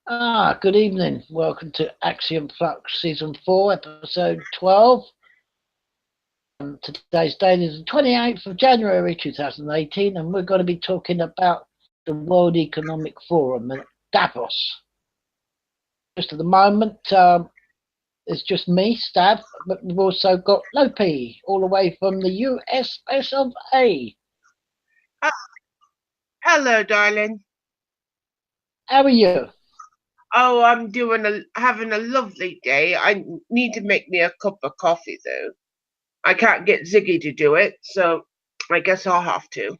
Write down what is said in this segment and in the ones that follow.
Good evening. Welcome to Axiom Flux Season 4, Episode 12. Today's date is the 28th of January 2018, and we're going to be talking about the World Economic Forum at Davos. Just at the moment, it's just me, Stav, but we've also got Lopi, all the way from the US of A. Hello, darling. How are you? Oh, I'm having a lovely day. I need to make me a cup of coffee though. I can't get Ziggy to do it, so I guess I'll have to.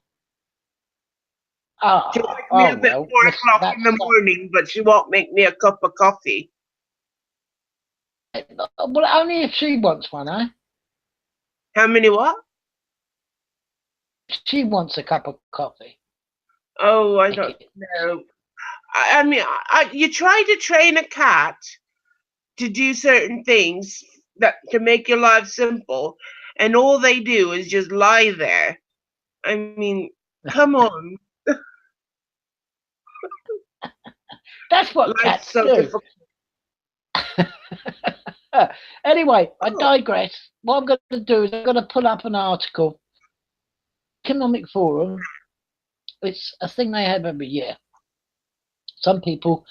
She wakes me up at 4 o'clock in the morning, but she won't make me a cup of coffee. Well, only if she wants one, eh? How many what? She wants a cup of coffee. Oh, I don't know. I mean, you try to train a cat to do certain things that to make your life simple, and all they do is just lie there. I mean, come on. That's what cats do. Anyway, I digress. What I'm going to do is I'm going to pull up an article. Economic Forum. It's a thing they have every year. Some people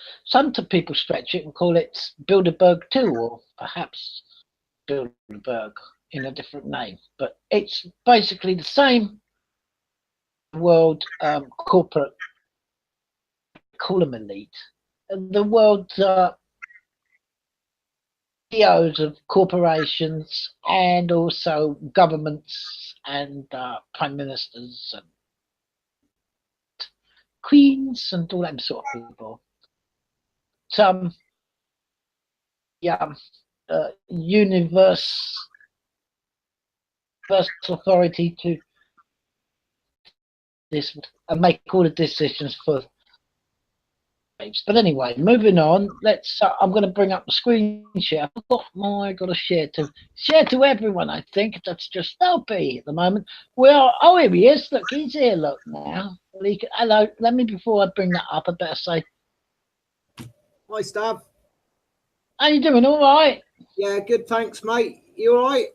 stretch it and call it Bilderberg 2, or perhaps Bilderberg in a different name. But it's basically the same world corporate, call them elite. The world CEOs of corporations and also governments and prime ministers and queens and all that sort of people. Some universal authority to this and make all the decisions for. But anyway, moving on. Let's. I'm going to bring up the screen share. I've got to share to everyone. I think that's just Lopi at the moment. Well, oh, here he is. Look, he's here. Look now. Hello. Let me before I bring that up. I better say. Hi, Stav. How you doing? All right? Yeah, good. Thanks, mate. You all right?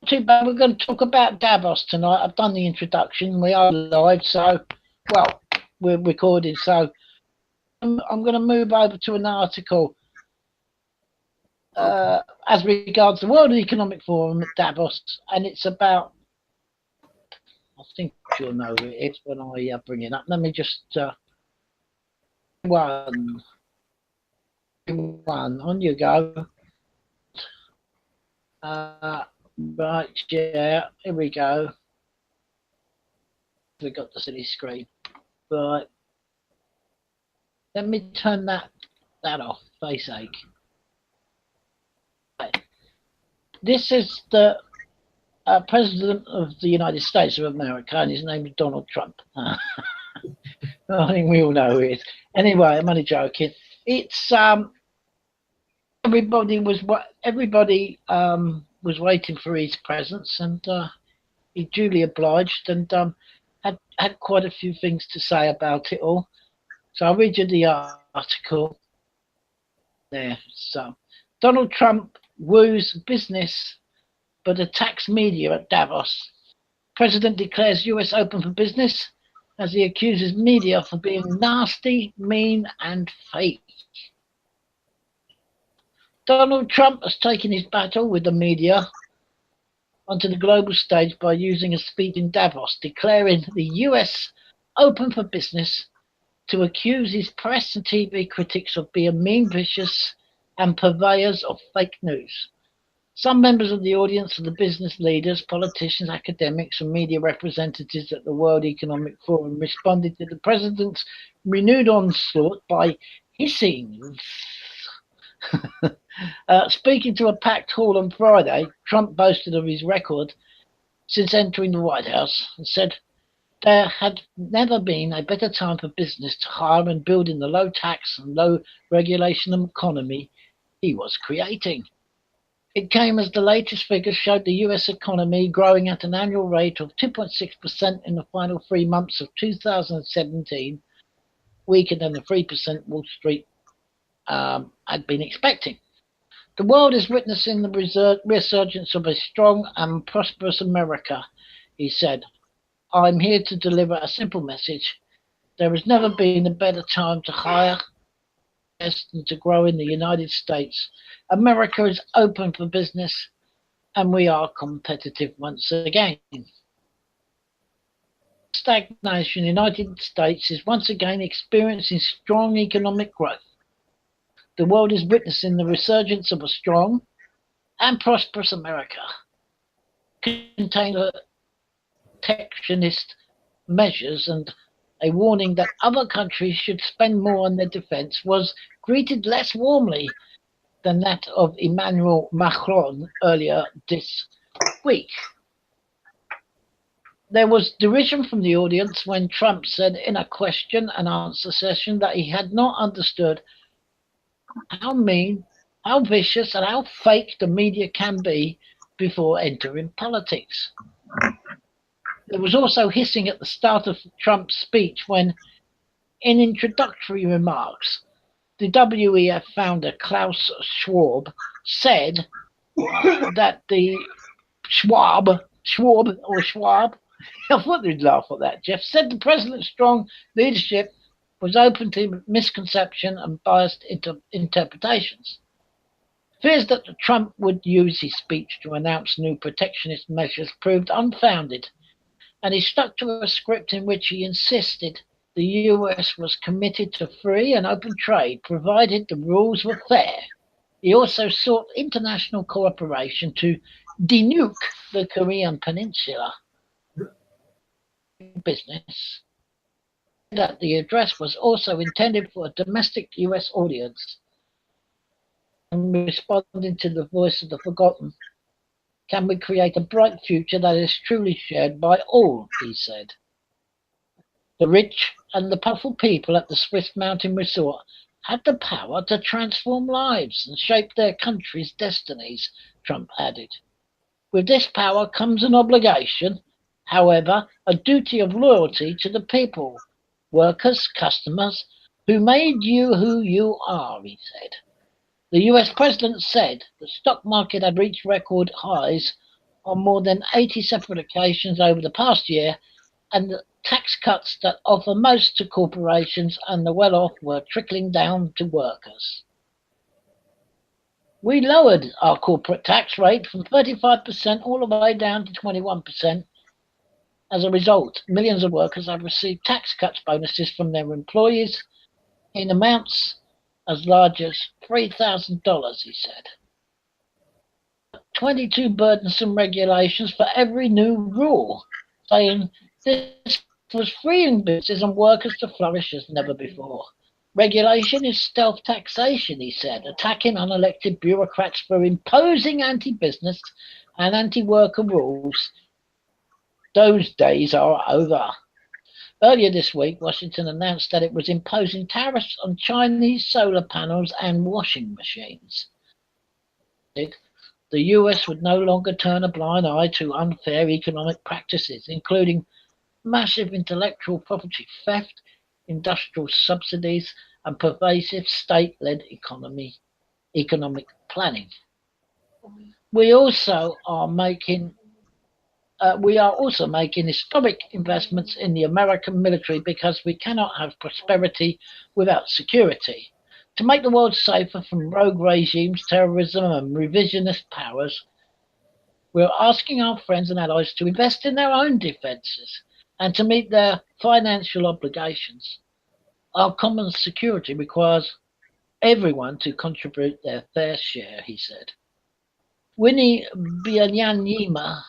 Too bad. We're going to talk about Davos tonight. I've done the introduction. We are live, so well. We're recording, so I'm going to move over to an article as regards the World Economic Forum at Davos, and it's about. I think you'll know who it is when I bring it up. Let me just one on you go. Right, yeah, here we go. We got the silly screen. Right. Let me turn that off, face ache. Right. This is the President of the United States of America, and his name is Donald Trump. I think we all know who it is. Anyway, I'm only joking. It's everybody was waiting for his presence, and he duly obliged, and had quite a few things to say about it all. So I'll read you the article there. So Donald Trump woos business but attacks media at Davos. President declares US open for business as he accuses media for being nasty, mean and fake. Donald Trump has taken his battle with the media onto the global stage by using a speech in Davos, declaring the US open for business, to accuse his press and TV critics of being mean, vicious, and purveyors of fake news. Some members of the audience are the business leaders, politicians, academics, and media representatives at the World Economic Forum responded to the president's renewed onslaught by hissing. Speaking to a packed hall on Friday, Trump boasted of his record since entering the White House and said there had never been a better time for business to hire and build in the low tax and low regulation economy he was creating. It came as the latest figures showed the US economy growing at an annual rate of 2.6% in the final 3 months of 2017, weaker than the 3% Wall Street had been expecting. The world is witnessing the resurgence of a strong and prosperous America, he said. I'm here to deliver a simple message. There has never been a better time to hire and to grow in the United States. America is open for business and we are competitive once again. Stagnation, the United States is once again experiencing strong economic growth. The world is witnessing the resurgence of a strong and prosperous America. Contained protectionist measures and a warning that other countries should spend more on their defense was greeted less warmly than that of Emmanuel Macron earlier this week. There was derision from the audience when Trump said in a question and answer session that he had not understood how mean, how vicious, and how fake the media can be before entering politics. There was also hissing at the start of Trump's speech when, in introductory remarks, the WEF founder Klaus Schwab said that the Schwab, I thought you'd laugh at that, Geoff, said the president's strong leadership was open to misconception and biased interpretations. Fears that Trump would use his speech to announce new protectionist measures proved unfounded, and he stuck to a script in which he insisted the US was committed to free and open trade, provided the rules were fair. He also sought international cooperation to denuke the Korean Peninsula. Business that the address was also intended for a domestic US audience. And responding to the voice of the forgotten, can we create a bright future that is truly shared by all, he said. The rich and the powerful people at the Swiss mountain resort had the power to transform lives and shape their country's destinies, Trump added. With this power comes an obligation, however, a duty of loyalty to the people, workers, customers, who made you who you are, he said. The US president said the stock market had reached record highs on more than 80 separate occasions over the past year, and the tax cuts that offer most to corporations and the well-off were trickling down to workers. We lowered our corporate tax rate from 35% all the way down to 21%. As a result, millions of workers have received tax cuts bonuses from their employees in amounts as large as $3,000, he said. 22 burdensome regulations for every new rule, saying this was freeing businesses and workers to flourish as never before. Regulation is stealth taxation, he said, attacking unelected bureaucrats for imposing anti-business and anti-worker rules. Those days are over. Earlier this week, Washington announced that it was imposing tariffs on Chinese solar panels and washing machines. The US would no longer turn a blind eye to unfair economic practices, including massive intellectual property theft, industrial subsidies, and pervasive state-led economic planning. We are also making historic investments in the American military because we cannot have prosperity without security. To make the world safer from rogue regimes, terrorism, and revisionist powers, we're asking our friends and allies to invest in their own defenses and to meet their financial obligations. Our common security requires everyone to contribute their fair share, he said. Winnie Byanyima,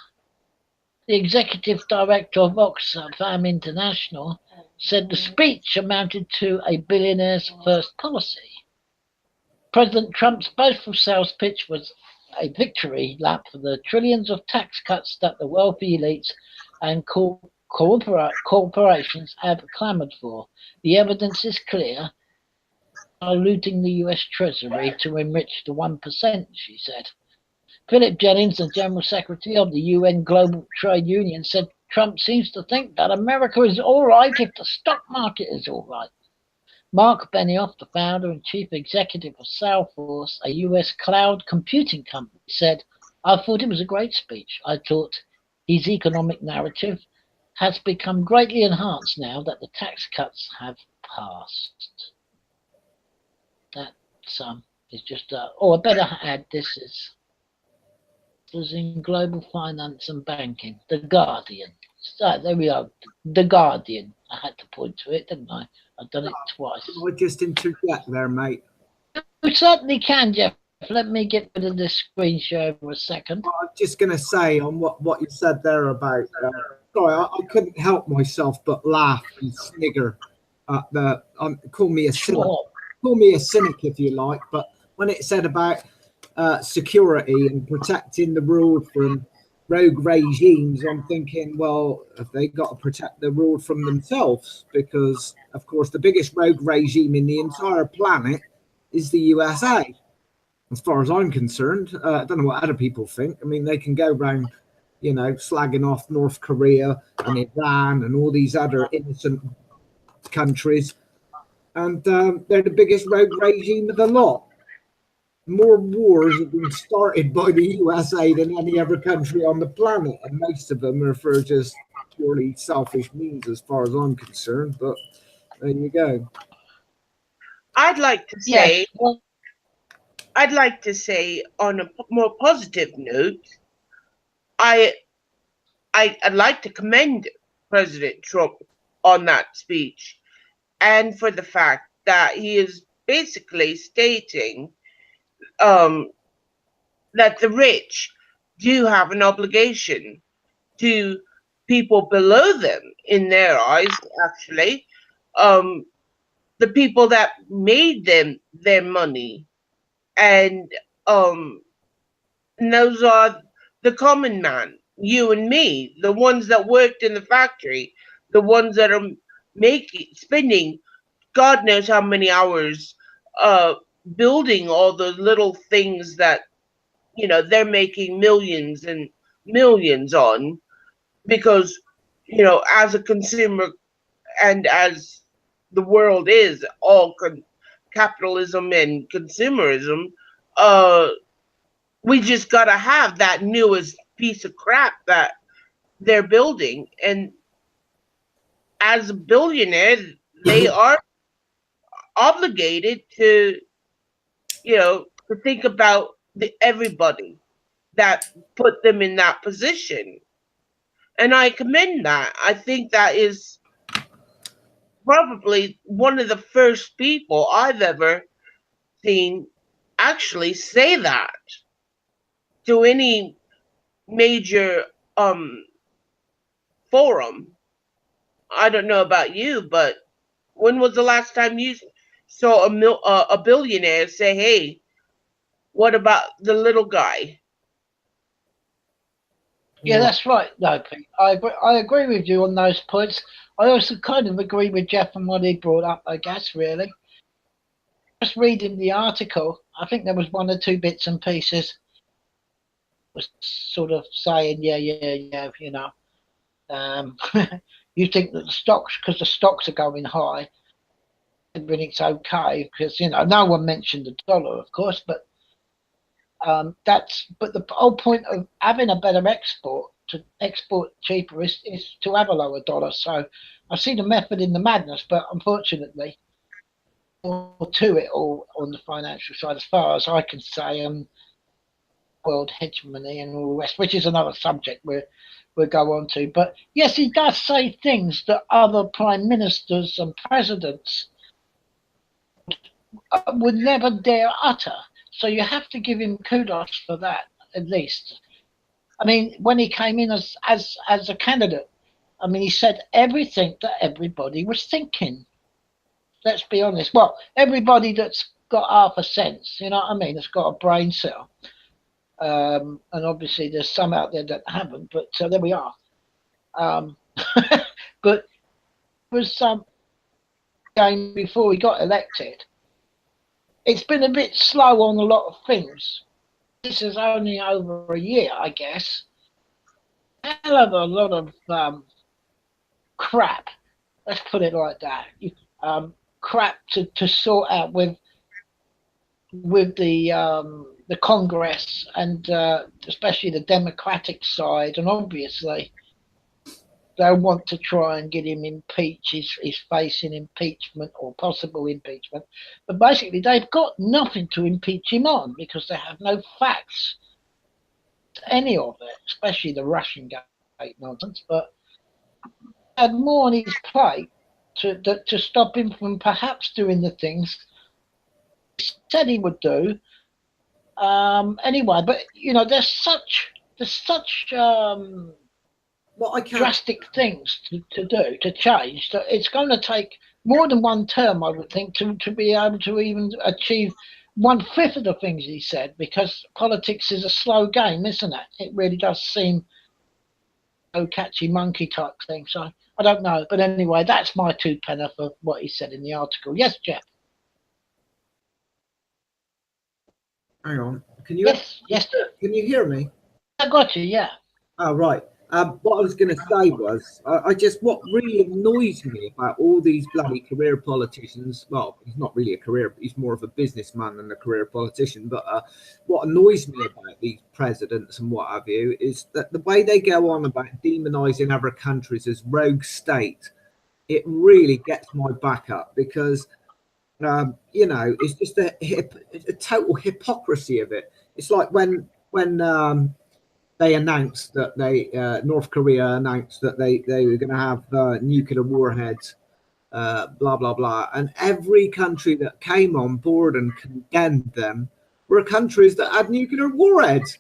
the executive director of Oxfam International, said the speech amounted to a billionaire's first policy. President Trump's boastful sales pitch was a victory lap for the trillions of tax cuts that the wealthy elites and corporations have clamored for. The evidence is clear. Are looting the US Treasury to enrich the 1%, she said. Philip Jennings, the General Secretary of the UN Global Trade Union, said Trump seems to think that America is all right if the stock market is all right. Mark Benioff, the founder and chief executive of Salesforce, a US cloud computing company, said, "I thought it was a great speech. I thought his economic narrative has become greatly enhanced now that the tax cuts have passed." That is just, I better add this was in global finance and banking, The Guardian. So there we are, The Guardian. I had to point to it, didn't I? I've done it twice. I just interject there, mate. You certainly can, Geoff. Let me get rid of this screen share for a second. I was just going to say on what you said there about. Sorry, I couldn't help myself but laugh and snigger at the. Call me a cynic. Sure. Call me a cynic if you like, but when it said about security and protecting the world from rogue regimes, I'm thinking, well, have they got to protect the world from themselves? Because, of course, the biggest rogue regime in the entire planet is the USA. As far as I'm concerned, I don't know what other people think. I mean, they can go around, slagging off North Korea and Iran and all these other innocent countries. And they're the biggest rogue regime of the lot. More wars have been started by the USA than any other country on the planet. And most of them are for just purely selfish means as far as I'm concerned. But there you go. I'd like to say, on a more positive note, I'd like to commend President Trump on that speech, and for the fact that he is basically stating that the rich do have an obligation to people below them, in their eyes, actually, the people that made them their money. And those are the common man, you and me, the ones that worked in the factory, the ones that are spending God knows how many hours building all the little things that, they're making millions and millions on, because, as a consumer and as the world is all capitalism and consumerism, we just got to have that newest piece of crap that they're building. And as a billionaire, they are obligated to, to think about everybody that put them in that position. And I commend that. I think that is probably one of the first people I've ever seen actually say that to any major forum. I don't know about you, but when was the last time you saw a billionaire say, "Hey, what about the little guy?" Yeah, that's right, Lopi. I agree with you on those points. I also kind of agree with Geoff and what he brought up, I guess, really. Just reading the article, I think there was one or two bits and pieces was sort of saying, yeah, you think that the stocks, because the stocks are going high, and it's okay, because, no one mentioned the dollar, of course, but the whole point of having a better export, to export cheaper, is to have a lower dollar. So I see the method in the madness, but unfortunately, more to it all on the financial side, as far as I can say, world hegemony and all the rest, which is another subject we'll go on to. But yes, he does say things that other prime ministers and presidents would never dare utter. So you have to give him kudos for that, at least. I mean, when he came in as a candidate, I mean, he said everything that everybody was thinking. Let's be honest. Well, everybody that's got half a sense, you know what I mean, that's got a brain cell. And obviously there's some out there that haven't, but there we are. But it was some game before he got elected. It's been a bit slow on a lot of things. This is only over a year, I guess. Hell of a lot of crap. Let's put it like that. crap to sort out with the Congress and especially the Democratic side, and obviously they want to try and get him impeached. He's facing impeachment or possible impeachment, but basically they've got nothing to impeach him on because they have no facts to any of it, especially the Russian gate nonsense. But had more on his plate to stop him from perhaps doing the things he said he would do. Anyway, but there's such drastic things to do to change that it's going to take more than one term, I would think, to be able to even achieve 1/5 of the things he said, because politics is a slow game, isn't it? It really does seem so catchy monkey type thing. So I don't know, but anyway, that's my 2 penny for what he said in the article. Yes, Geoff. Hang on. Can you? Yes. Can you hear me? I got you. Yeah. Oh, right. What I was going to say was, what really annoys me about all these bloody career politicians, well, he's not really a career, he's more of a businessman than a career politician, but what annoys me about these presidents and what have you is that the way they go on about demonizing other countries as rogue state, it really gets my back up, because, it's just a total hypocrisy of it. It's like when they announced that North Korea announced that they were going to have nuclear warheads, blah, blah, blah. And every country that came on board and condemned them were countries that had nuclear warheads.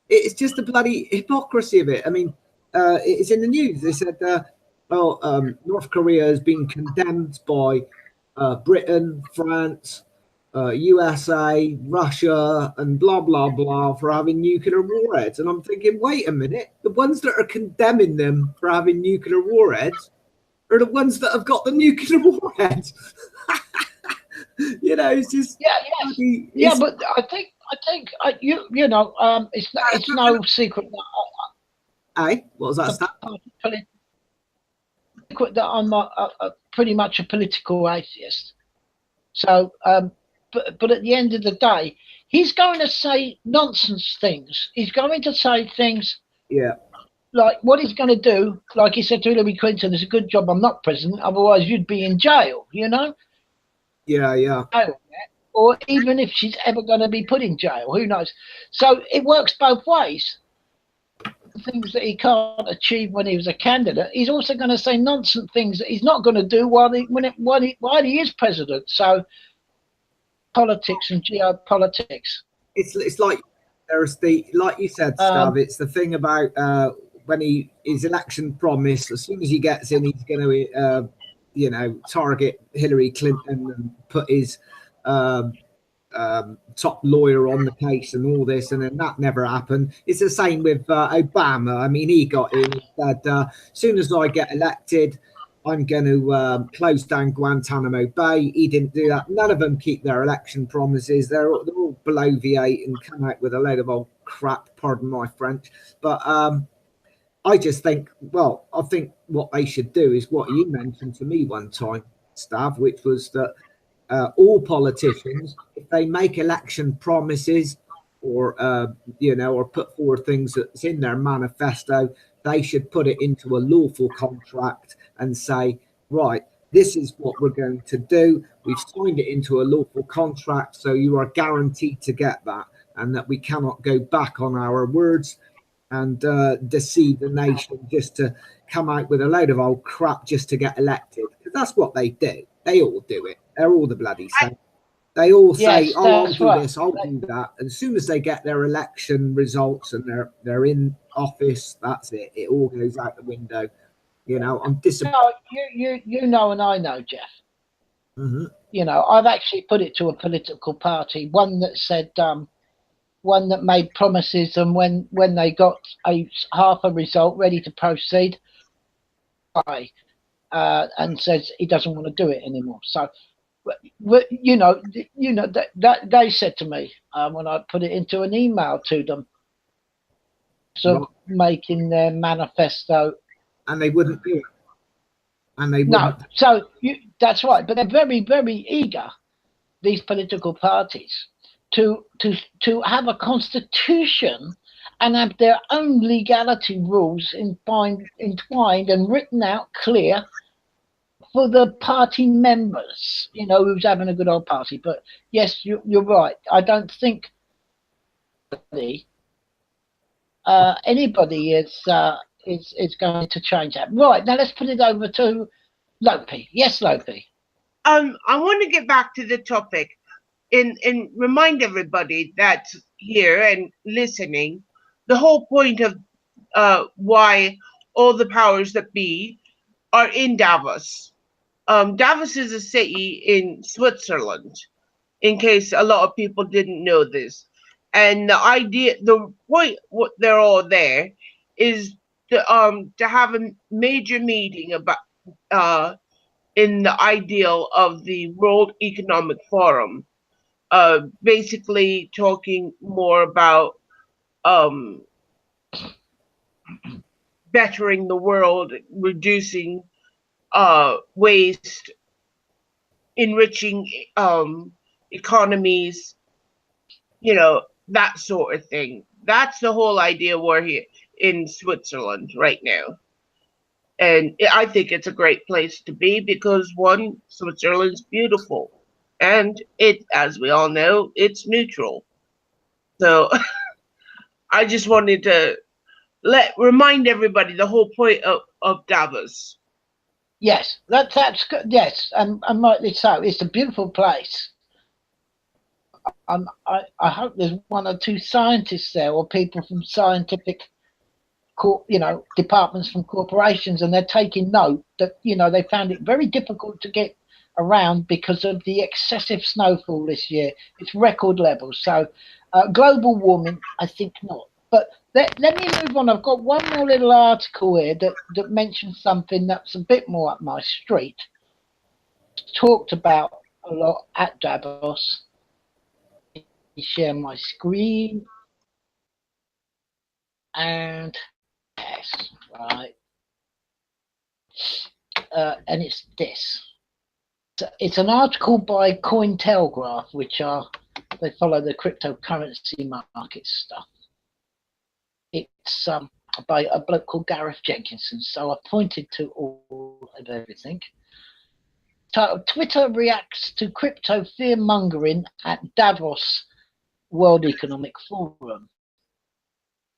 It's just the bloody hypocrisy of it. I mean, it's in the news. They said, North Korea has been condemned by Britain, France, USA, Russia, and blah, blah, blah for having nuclear warheads. And I'm thinking, wait a minute, the ones that are condemning them for having nuclear warheads are the ones that have got the nuclear warheads. It's just... Yeah, but I think it's no secret that what was that? Secret that I'm pretty much a political atheist. So, but at the end of the day, he's going to say nonsense things. He's going to say things. Yeah. Like what he's going to do, like he said to Hillary Clinton, it's a good job I'm not president, otherwise you'd be in jail, Yeah. Or even if she's ever going to be put in jail, who knows? So it works both ways. Things that he can't achieve when he was a candidate, he's also going to say nonsense things that he's not going to do while he is president. So politics and geopolitics. It's like there's like you said, Stav, it's the thing about when his election promise, as soon as he gets in, he's going to target Hillary Clinton and put his top lawyer on the case and all this, and then that never happened. It's the same with Obama. I mean, he got in, he said, as soon as I get elected, I'm going to close down Guantanamo Bay. He didn't do that. None of them keep their election promises. They're all bloviate and come out with a load of old crap, pardon my French. But I just think, I think what they should do is what you mentioned to me one time, Stav, which was that all politicians, if they make election promises or put forward things that's in their manifesto, they should put it into a lawful contract and say, right, this is what we're going to do. We've signed it into a lawful contract, so you are guaranteed to get that, and that we cannot go back on our words and deceive the nation just to come out with a load of old crap just to get elected. Because that's what they do. They all do it. They're all the bloody same. They all say, I'll do this, I'll do that. And as soon as they get their election results and they're in office, that's it. It all goes out the window. I'm disappointed. No, and I know, Geoff. Mm-hmm. I've actually put it to a political party, one that said, one that made promises, and when they got half a result ready to proceed, and says he doesn't want to do it anymore. So, that they said to me when I put it into an email to them, so making their manifesto, and they wouldn't do it. and they No, wouldn't. so that's right. But they're very, very eager, these political parties, to have a constitution and have their own legality rules entwined and written out clear for the party members, who's having a good old party. But yes, you're right. I don't think anybody is going to change that. Right, now let's put it over to Lopi. Yes, Lopi. I want to get back to the topic and remind everybody that's here and listening, the whole point of why all the powers that be are in Davos. Davos is a city in Switzerland, in case a lot of people didn't know this. And the point they're all there is to have a major meeting about in the ideal of the World Economic Forum, basically talking more about bettering the world, reducing waste, enriching economies, that sort of thing. That's the whole idea we're here in Switzerland right now. And I think it's a great place to be because, one, Switzerland's beautiful. And as we all know, it's neutral. So I just wanted to remind everybody the whole point of Davos. Yes, that's good. Yes, and rightly so. It's a beautiful place. I hope there's one or two scientists there, or people from scientific, departments from corporations, and they're taking note that they found it very difficult to get around because of the excessive snowfall this year. It's record levels. So global warming, I think not. But let me move on. I've got one more little article here that mentions something that's a bit more up my street. It's talked about a lot at Davos. Let me share my screen. And yes, right. And it's this. It's an article by Cointelegraph, they follow the cryptocurrency market stuff. It's by a bloke called Gareth Jenkinson. So I pointed to all of everything. Twitter reacts to crypto fear mongering at Davos World Economic Forum.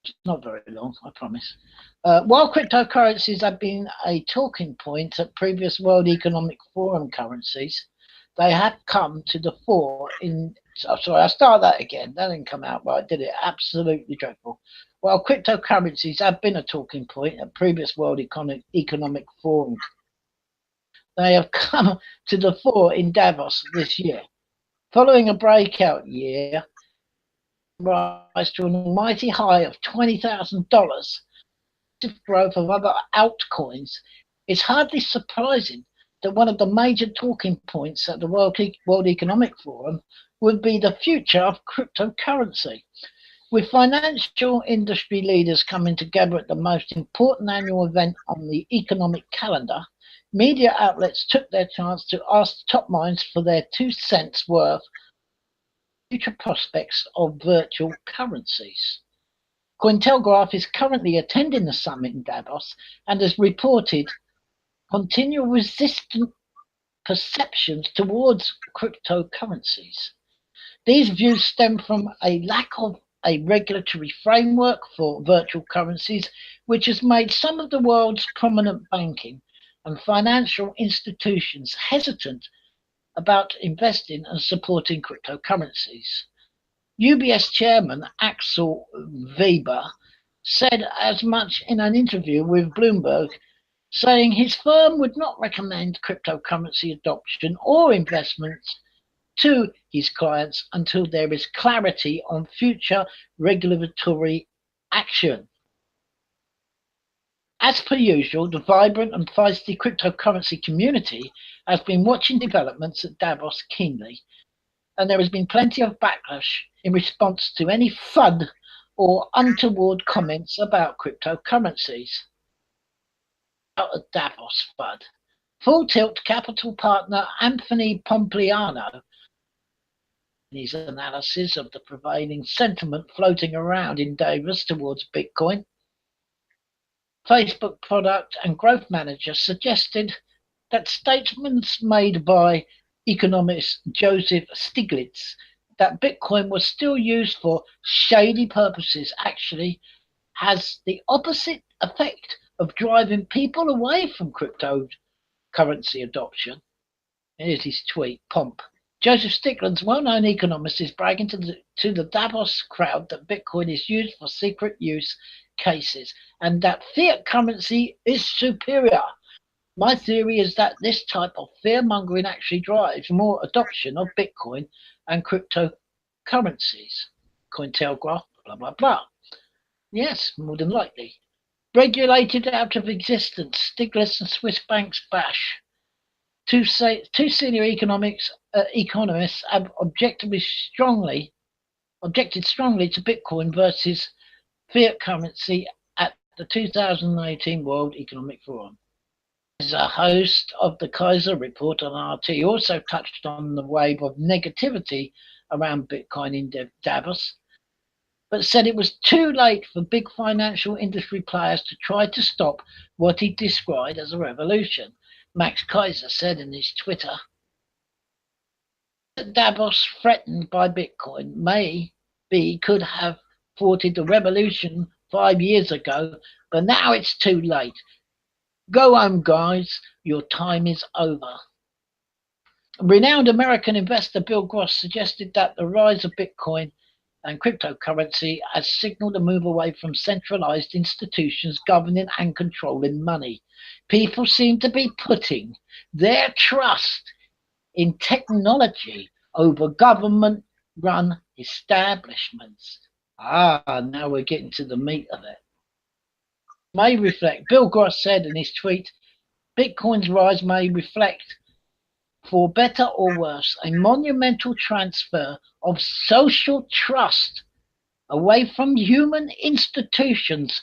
It's not very long, I promise. While cryptocurrencies have been a talking point at previous World Economic Forum currencies, they have come to the fore sorry, I'll start that again. That didn't come out right, did it? Absolutely dreadful. While cryptocurrencies have been a talking point at previous World Economic Forum, they have come to the fore in Davos this year. Following a breakout year, rise to an almighty high of $20,000, growth of other altcoins, it's hardly surprising that one of the major talking points at the World Economic Forum would be the future of cryptocurrency. With financial industry leaders coming together at the most important annual event on the economic calendar, media outlets took their chance to ask the top minds for their 2 cents worth future prospects of virtual currencies. Cointelegraph is currently attending the summit in Davos and has reported continual resistant perceptions towards cryptocurrencies. These views stem from a lack of a regulatory framework for virtual currencies, which has made some of the world's prominent banking and financial institutions hesitant about investing and supporting cryptocurrencies. UBS chairman Axel Weber said as much in an interview with Bloomberg, saying his firm would not recommend cryptocurrency adoption or investments to his clients until there is clarity on future regulatory action. As per usual, the vibrant and feisty cryptocurrency community has been watching developments at Davos keenly, and there has been plenty of backlash in response to any FUD or untoward comments about cryptocurrencies. Out of Davos FUD. Full Tilt Capital partner Anthony Pompliano, in his analysis of the prevailing sentiment floating around in Davos towards Bitcoin, Facebook product and growth manager, suggested that statements made by economist Joseph Stiglitz that Bitcoin was still used for shady purposes actually has the opposite effect of driving people away from cryptocurrency adoption. Here's his tweet, Pomp. Joseph Stiglitz, well-known economist, is bragging to the Davos crowd that Bitcoin is used for secret use cases and that fiat currency is superior. My theory is that this type of fear-mongering actually drives more adoption of Bitcoin and cryptocurrencies. Cointelegraph, blah, blah, blah. Yes, more than likely. Regulated out of existence, Stiglitz and Swiss banks bash. Two senior economists have objected strongly to Bitcoin versus fiat currency at the 2018 World Economic Forum. As a host of the Kaiser Report on RT, also touched on the wave of negativity around Bitcoin in Davos, but said it was too late for big financial industry players to try to stop what he described as a revolution. Max Kaiser said in his Twitter that Davos, threatened by Bitcoin, could have thwarted the revolution 5 years ago, but now it's too late. Go home, guys. Your time is over. Renowned American investor Bill Gross suggested that the rise of Bitcoin and cryptocurrency has signaled a move away from centralized institutions governing and controlling money. People seem to be putting their trust in technology over government-run establishments. Now we're getting to the meat of it. Bill Gross said in his tweet, Bitcoin's rise may reflect, for better or worse, a monumental transfer of social trust away from human institutions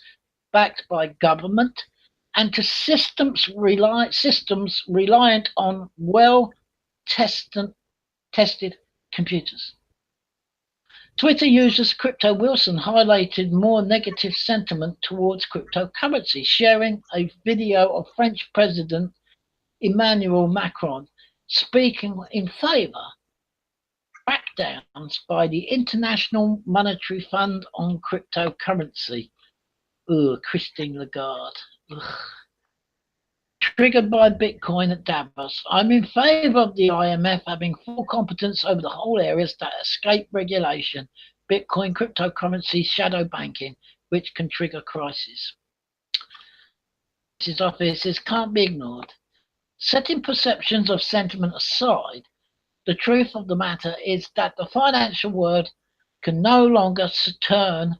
backed by government and to systems reliant on well-tested computers. Twitter users Crypto Wilson highlighted more negative sentiment towards cryptocurrency, sharing a video of French President Emmanuel Macron speaking in favour of crackdowns by the International Monetary Fund on cryptocurrency. Christine Lagarde. Triggered by Bitcoin at Davos, I'm in favour of the IMF having full competence over the whole areas that escape regulation, Bitcoin, cryptocurrency, shadow banking, which can trigger crisis. His offices can't be ignored. Setting perceptions of sentiment aside, the truth of the matter is that the financial world can no longer turn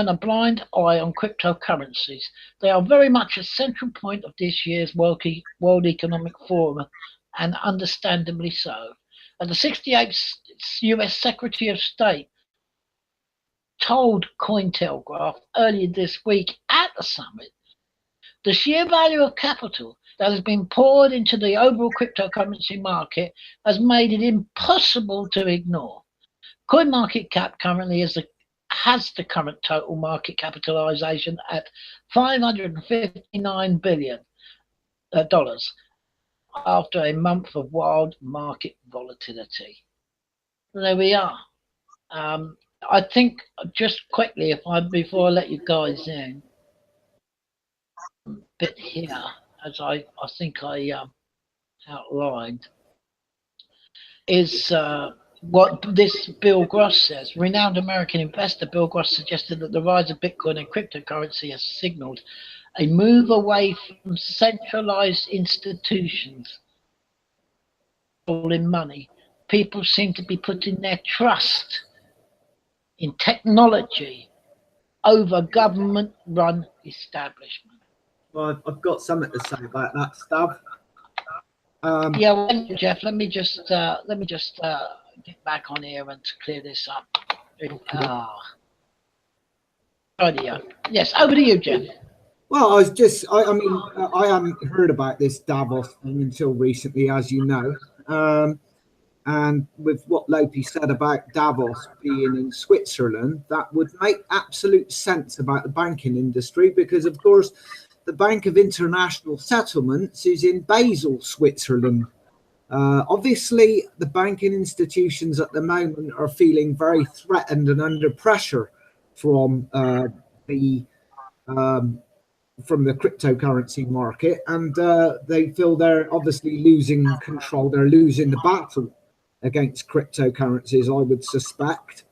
a blind eye on cryptocurrencies. They are very much a central point of this year's World Economic Forum, and understandably so. And the 68th US Secretary of State told Cointelegraph earlier this week at the summit, the sheer value of capital that has been poured into the overall cryptocurrency market has made it impossible to ignore. CoinMarketCap currently has the current total market capitalization at $559 billion after a month of wild market volatility. There we are. I think just quickly, before I let you guys in, a bit here, as I think I outlined, is what this Bill Gross says. Renowned American investor Bill Gross suggested that the rise of Bitcoin and cryptocurrency has signaled a move away from centralized institutions in money. People seem to be putting their trust in technology over government-run establishment. Well, I've got something to say about that, Stav. Geoff, let me just get back on here and clear this up. Yes, over to you, Geoff. Well, I mean, I hadn't heard about this Davos thing until recently, as you know. And with what Lopi said about Davos being in Switzerland, that would make absolute sense about the banking industry because, of course, the Bank of International Settlements is in Basel, Switzerland. Obviously, the banking institutions at the moment are feeling very threatened and under pressure from the um, from the cryptocurrency market, and they feel they're obviously losing control. They're losing the battle against cryptocurrencies, I would suspect,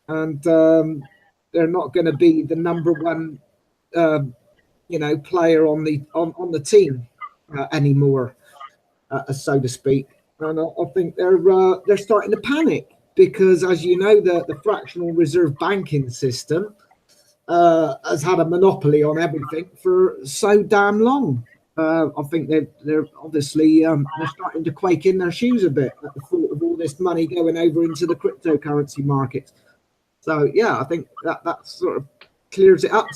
and they're not going to be the number one, player on the team anymore, so to speak. And I think they're starting to panic because, as you know, the fractional reserve banking system has had a monopoly on everything for so damn long. I think they're obviously they're starting to quake in their shoes a bit at the thought of all this money going over into the cryptocurrency markets. So yeah, I think that sort of clears it up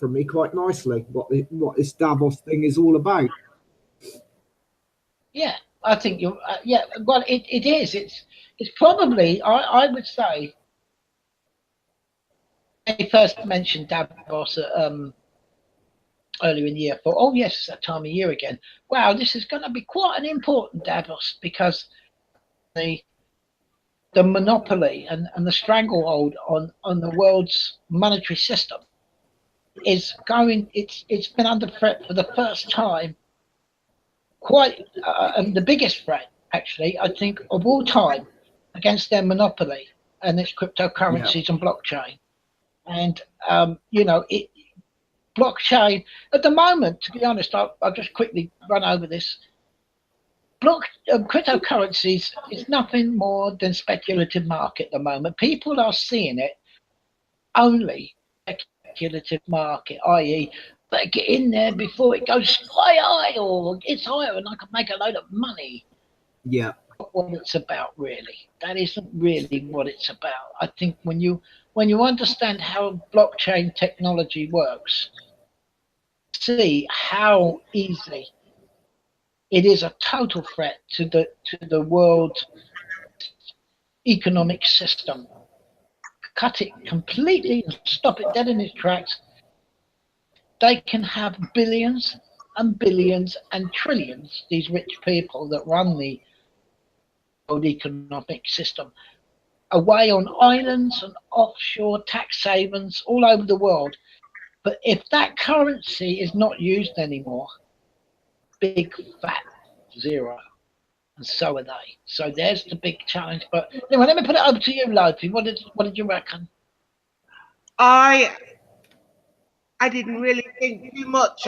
for me quite nicely. What this Davos thing is all about. Yeah, I think you're. Yeah, well, it is. It's probably. I would say. They first mentioned Davos earlier in the year. Thought, oh yes, it's that time of year again. Wow, this is going to be quite an important Davos because the monopoly and the stranglehold on the world's monetary system is going. It's been under threat for the first time. Quite the biggest threat, actually, I think, of all time against their monopoly and its cryptocurrencies and blockchain. And blockchain at the moment, to be honest, I'll just quickly run over this. Cryptocurrencies is nothing more than speculative market at the moment. People are seeing it only speculative market, i.e., better get in there before it goes sky high or it's higher and I can make a load of money. Yeah. What it's about, really. That isn't really what it's about. I think when you understand how blockchain technology works, see how easy it is a total threat to the world economic system. Cut it completely and stop it dead in its tracks. They can have billions and billions and trillions, these rich people that run the world economic system, away on islands and offshore tax havens all over the world. But if that currency is not used anymore, big fat zero. And so are they. So there's the big challenge. But anyway, let me put it over to you, Lopi. What did you reckon? I didn't really think too much.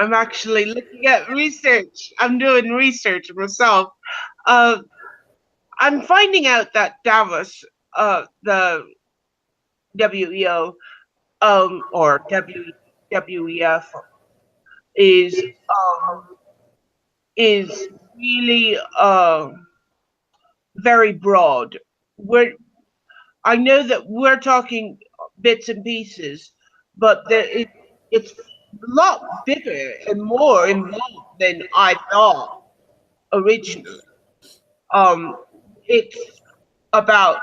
I'm actually looking at research. I'm doing research myself. I'm finding out that Davos, the WEO, or WEF, is really very broad. I know that we're talking bits and pieces, but it's a lot bigger and more involved than I thought originally. It's about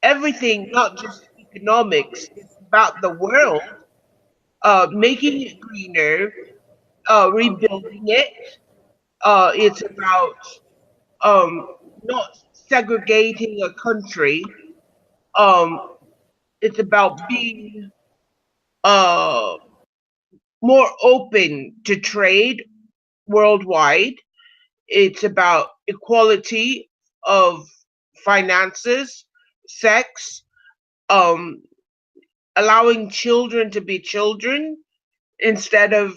everything, not just economics. It's about the world, making it greener, rebuilding it. It's about not segregating a country. It's about being more open to trade worldwide. It's about equality of finances, sex, allowing children to be children instead of,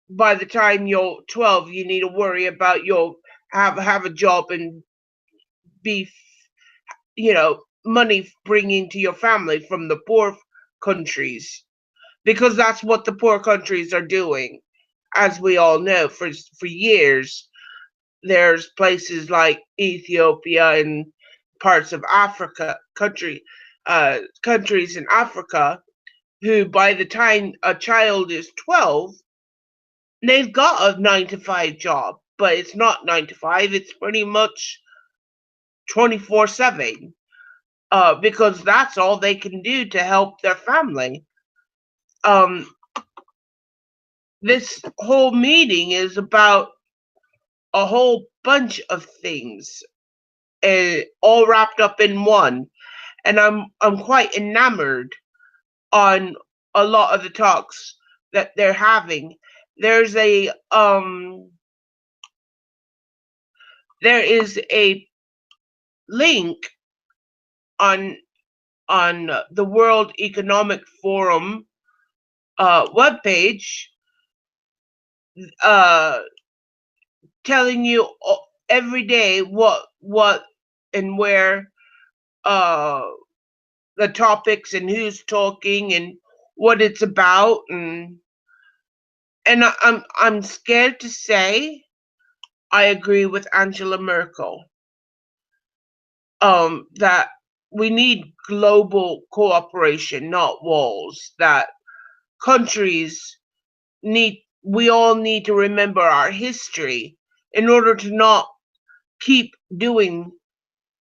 by the time you're 12, you need to worry about have a job and be, money bringing to your family from the poor countries, because that's what the poor countries are doing, as we all know. For years, there's places like Ethiopia and parts of Africa, countries in Africa, who by the time a child is 12, they've got a 9-to-5 job, but it's not 9 to 5. It's pretty much 24/7, because that's all they can do to help their family. This whole meeting is about a whole bunch of things, all wrapped up in one, and I'm quite enamored on a lot of the talks that they're having. There is a link on the World Economic Forum webpage, telling you every day what and where the topics and who's talking and what it's about, and I'm scared to say I agree with Angela Merkel, that we need global cooperation, not walls. That countries we all need to remember our history in order to not keep doing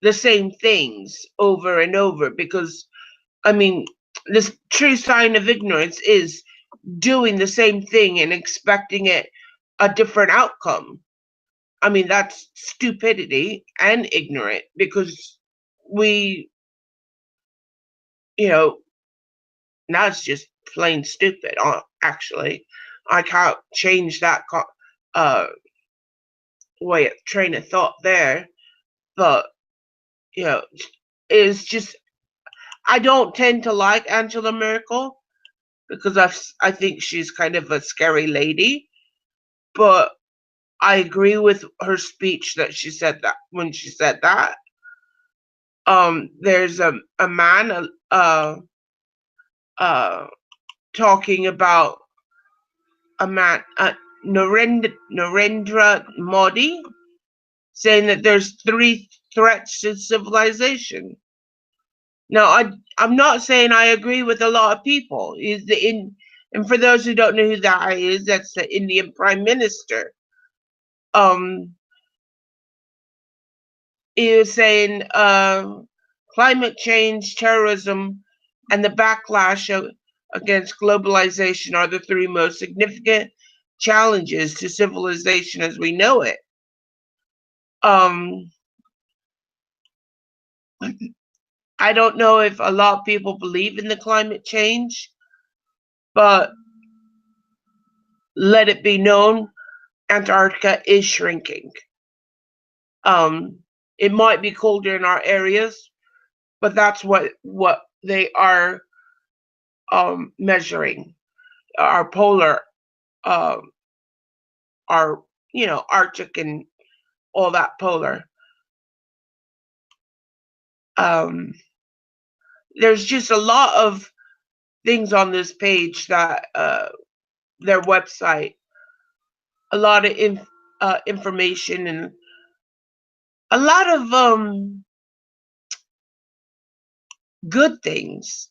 the same things over and over, because I mean, this true sign of ignorance is doing the same thing and expecting a different outcome. I mean, that's stupidity and ignorant, because that's just plain stupid. Actually, I can't change that train of thought there, but it's just, I don't tend to like Angela Merkel because I think she's kind of a scary lady, but I agree with her speech that she said that when she said that. There's a man talking about a man, Narendra Modi, saying that there's 3 threats to civilization. Now, I'm not saying I agree with a lot of people. And for those who don't know who that is, that's the Indian Prime Minister. He was saying climate change, terrorism, and the backlash against globalization are the 3 most significant challenges to civilization as we know it. I don't know if a lot of people believe in the climate change, but let it be known, Antarctica is shrinking. It might be colder in our areas, but that's what they are measuring. Our polar, our Arctic and all that polar. There's just a lot of things on this page that their website, a lot of information and a lot of good things.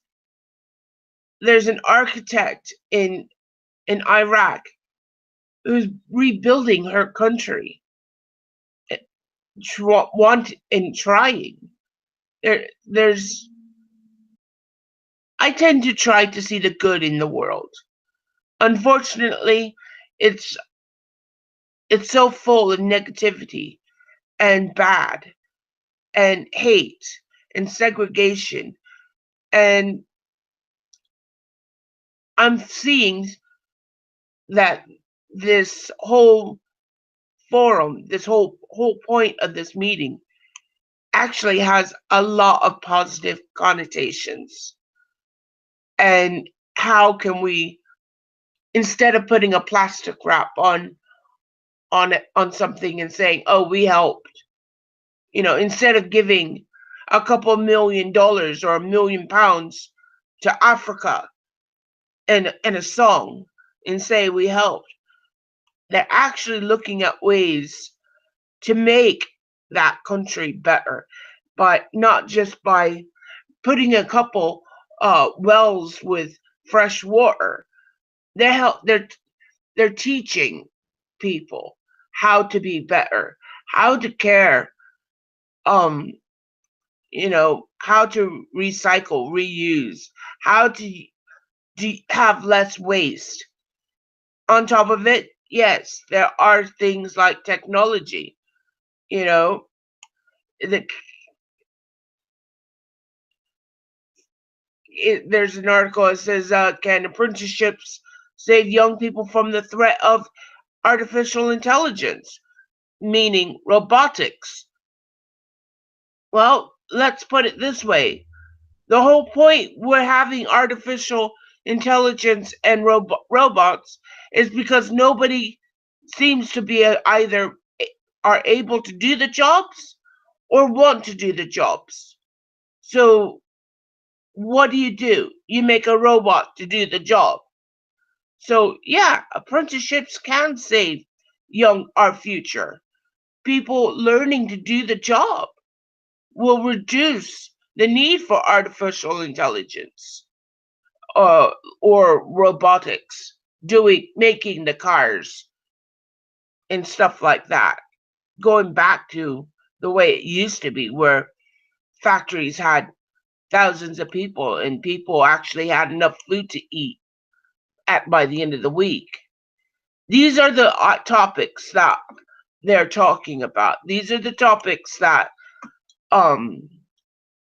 There's an architect in Iraq who's rebuilding her country, trying. I tend to try to see the good in the world. Unfortunately, it's so full of negativity and bad and hate and segregation, and I'm seeing that this whole forum, this whole point of this meeting actually has a lot of positive connotations. And how can we, instead of putting a plastic wrap on something and saying, oh, we helped, instead of giving a couple $1 million or £1 million to Africa and a song and say we helped, they're actually looking at ways to make that country better but not just by putting a couple wells with fresh water. They're teaching people how to be better, how to care, how to recycle, reuse, how to have less waste. On top of it, yes, there are things like technology, that there's an article that says, can apprenticeships save young people from the threat of artificial intelligence, meaning robotics? Well, let's put it this way. The whole point we're having artificial intelligence and robots is because nobody seems to be either are able to do the jobs or want to do the jobs. So what do? You make a robot to do the job. So yeah, apprenticeships can save our future. People learning to do the job will reduce the need for artificial intelligence or robotics making the cars and stuff like that. Going back to the way it used to be, where factories had thousands of people and people actually had enough food to eat by the end of the week. These are the topics that they're talking about. These are the topics that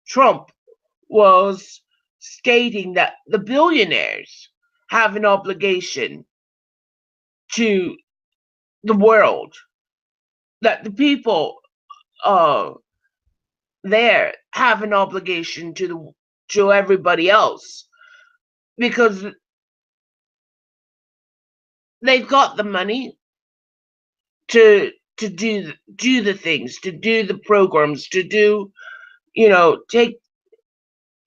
Trump was stating, that the billionaires have an obligation to the world, that the people there have an obligation to everybody else, because they've got the money to do the things, to do the programs, to do, take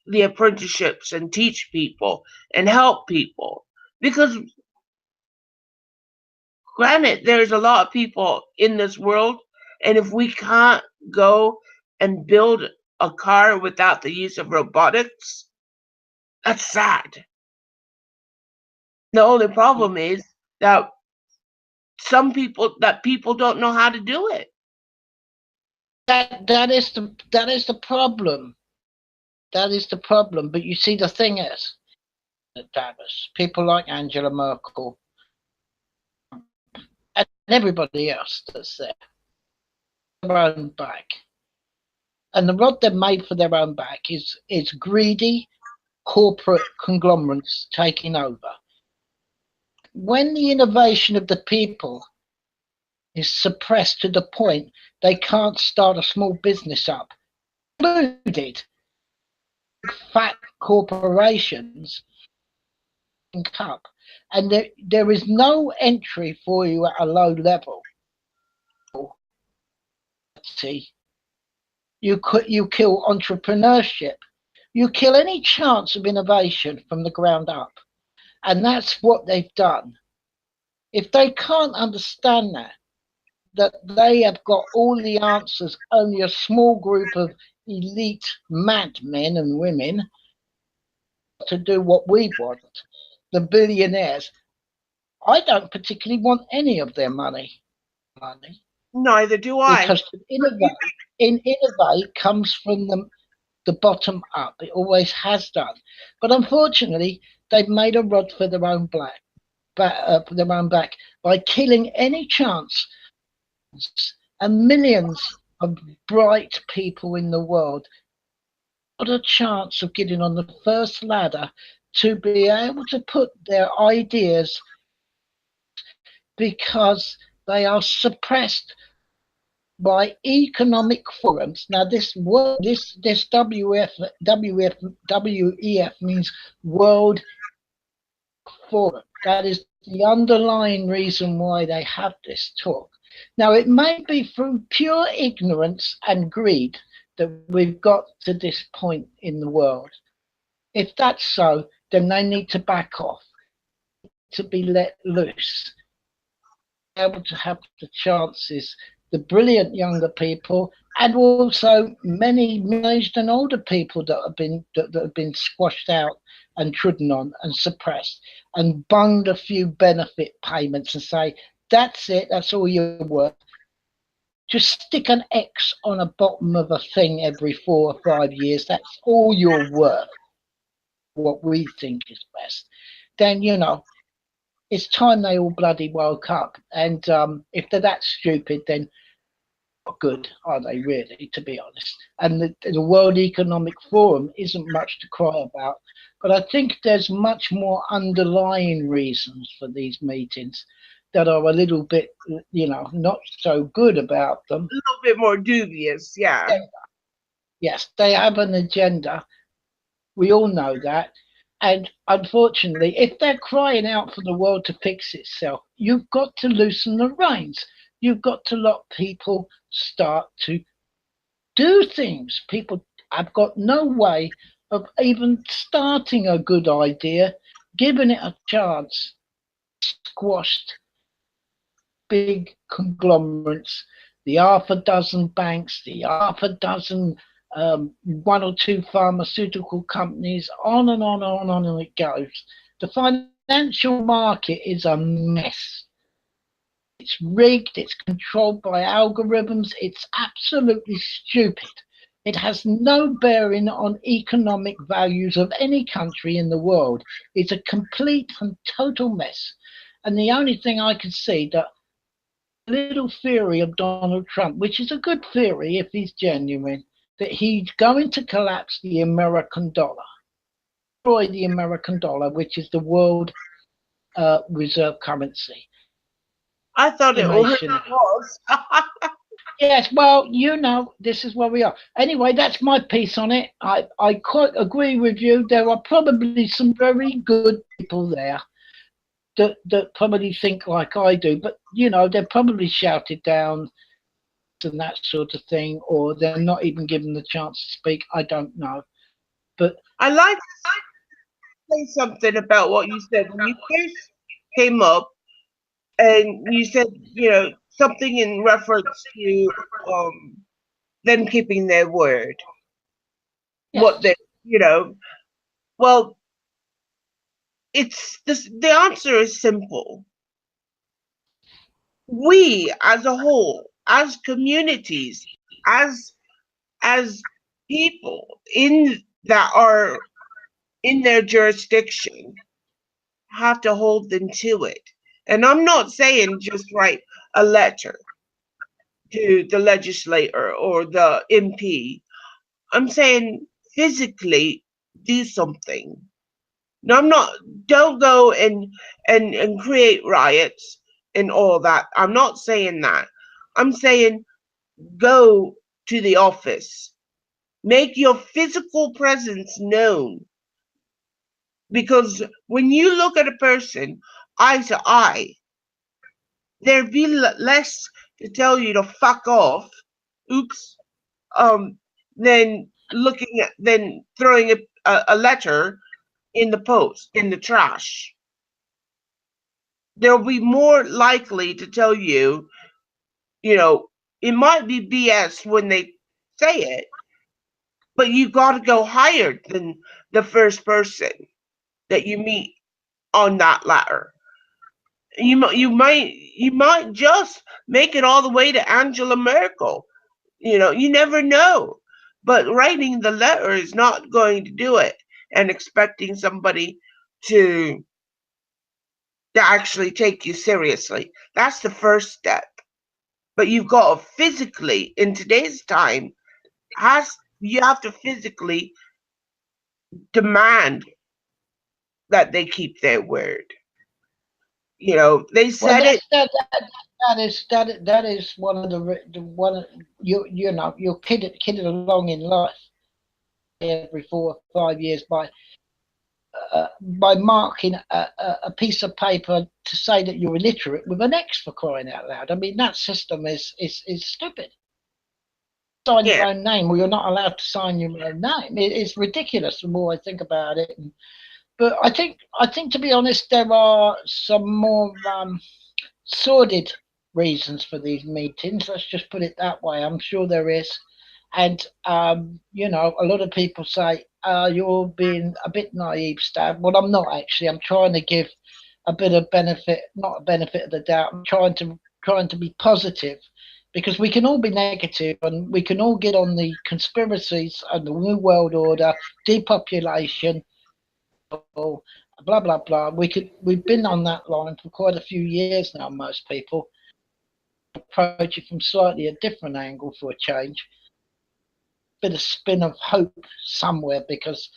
the apprenticeships and teach people and help people. Because granted, there's a lot of people in this world, and if we can't go and build a car without the use of robotics, that's sad. The only problem is that people don't know how to do it. That is the problem. That is the problem. But you see, the thing is, at Davos, people like Angela Merkel and everybody else that's there, their own back. And the rod they've made for their own back is greedy corporate conglomerates taking over. When the innovation of the people is suppressed to the point they can't start a small business up, included fat corporations, and there is no entry for you at a low level. See, you kill entrepreneurship, you kill any chance of innovation from the ground up, and that's what they've done. If they can't understand that they have got all the answers, only a small group of elite madmen and women to do what we want, the billionaires. I don't particularly want any of their money. Neither do I. Because innovate comes from the bottom up. It always has done. But unfortunately, they've made a rod for their own back by killing any chance. And millions of bright people in the world got a chance of getting on the first ladder to be able to put their ideas, because they are suppressed by economic forums. Now this WEF means World Forum. That is the underlying reason why they have this talk. Now, it may be through pure ignorance and greed that we've got to this point in the world. If that's so, then they need to back off, to be let loose, able to have the chances the brilliant younger people, and also many middle-aged and older people that have been squashed out and trodden on and suppressed, and bunged a few benefit payments and say, that's it, that's all you're worth. Just stick an X on the bottom of a thing every 4 or 5 years. That's all you're worth. What we think is best. Then, you know, it's time they all bloody woke up. And if they're that stupid, then not good, are they really, to be honest? And the World Economic Forum isn't much to cry about. But I think there's much more underlying reasons for these meetings that are a little bit, you know, not so good about them. A little bit more dubious, yeah. Yes, they have an agenda. We all know that. And unfortunately, if they're crying out for the world to fix itself, you've got to loosen the reins. You've got to let people start to do things. People have got no way of even starting a good idea, giving it a chance. Squashed big conglomerates, the half a dozen banks, the half a dozen 1 or 2 pharmaceutical companies, on and on and on and it goes. The financial market is a mess. It's rigged, it's controlled by algorithms, it's absolutely stupid. It has no bearing on economic values of any country in the world. It's a complete and total mess. And the only thing I can see, that little theory of Donald Trump, which is a good theory if he's genuine, that he's going to collapse the American dollar, destroy the American dollar, which is the world reserve currency. I thought it was. Yes, well, you know, this is where we are. Anyway, that's my piece on it. I quite agree with you. There are probably some very good people there that probably think like I do, but you know, they're probably shouted down and that sort of thing, or they're not even given the chance to speak. I don't know. But I like to say something about what you said when you first came up, and you said, you know, something in reference to them keeping their word. yes. What they, you know, well, it's this. The answer is simple. We, as a whole, as communities, as people in that are in their jurisdiction, have to hold them to it. And I'm not saying just write a letter to the legislator or the MP. I'm saying physically do something. No, I'm not. Don't go and create riots and all that. I'm not saying that. I'm saying go to the office. Make your physical presence known. Because when you look at a person eye to eye, there'd be less to tell you to fuck off. Oops. Than throwing a letter in the post, in the trash. They'll be more likely to tell you, you know, it might be BS when they say it, but you got to go higher than the first person that you meet on that ladder. You might just make it all the way to Angela Merkel. You know, you never know. But writing the letter is not going to do it, and expecting somebody to actually take you seriously. That's the first step. But you've got to physically, in today's time, you have to physically demand that they keep their word. You know, they said it. That is one of the one you know, you're kidded along in life every 4 or 5 years by marking a piece of paper to say that you're illiterate with an X, for crying out loud. I mean, that system is stupid. Sign your own name, or you're not allowed to sign your own name. It's ridiculous the more I think about it. But I think to be honest, there are some more sordid reasons for these meetings. Let's just put it that way. I'm sure there is. And, you know, a lot of people say, you're being a bit naive, Stav. Well, I'm not actually. I'm trying to give a bit of benefit, not a benefit of the doubt. I'm trying to be positive, because we can all be negative and we can all get on the conspiracies and the New World Order, depopulation, blah blah blah. We've been on that line for quite a few years now. Most people approach it from slightly a different angle for a change. Bit of spin of hope somewhere, because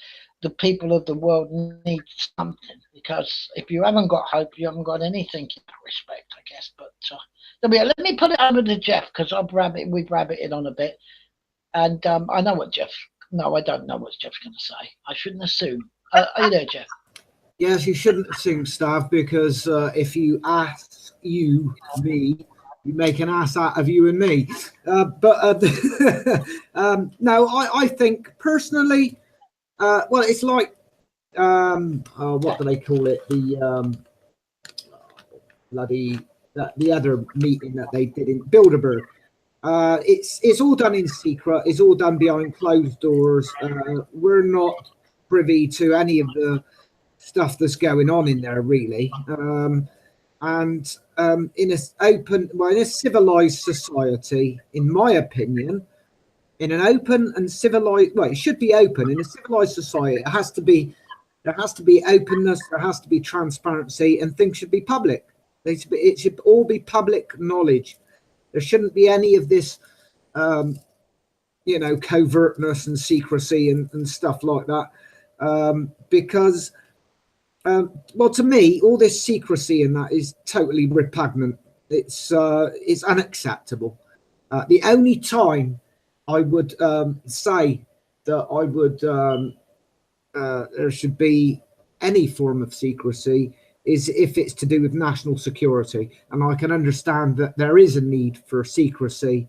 the people of the world need something. Because if you haven't got hope, you haven't got anything in that respect, I guess. But let me put it over to Geoff, because we've rabbited on a bit, and I know what Geoff. No, I don't know what Geoff's going to say. I shouldn't assume. Are you there, Geoff? Yes, you shouldn't assume, Stav, because if you ask me, you make an ass out of you and me. No, I think personally, well, it's like, what do they call it? The the other meeting that they did in Bilderberg. It's all done in secret. It's all done behind closed doors. We're not privy to any of the stuff that's going on in there, really. And in a civilized society, in my opinion, in an open and civilized, well, it should be open. In a civilized society, there has to be openness, there has to be transparency, and things should be public. It should all be public knowledge. There shouldn't be any of this, covertness and secrecy and stuff like that, because. Well, to me, all this secrecy and that is totally repugnant. It's unacceptable. The only time I would say that I would there should be any form of secrecy is if it's to do with national security, and I can understand that there is a need for secrecy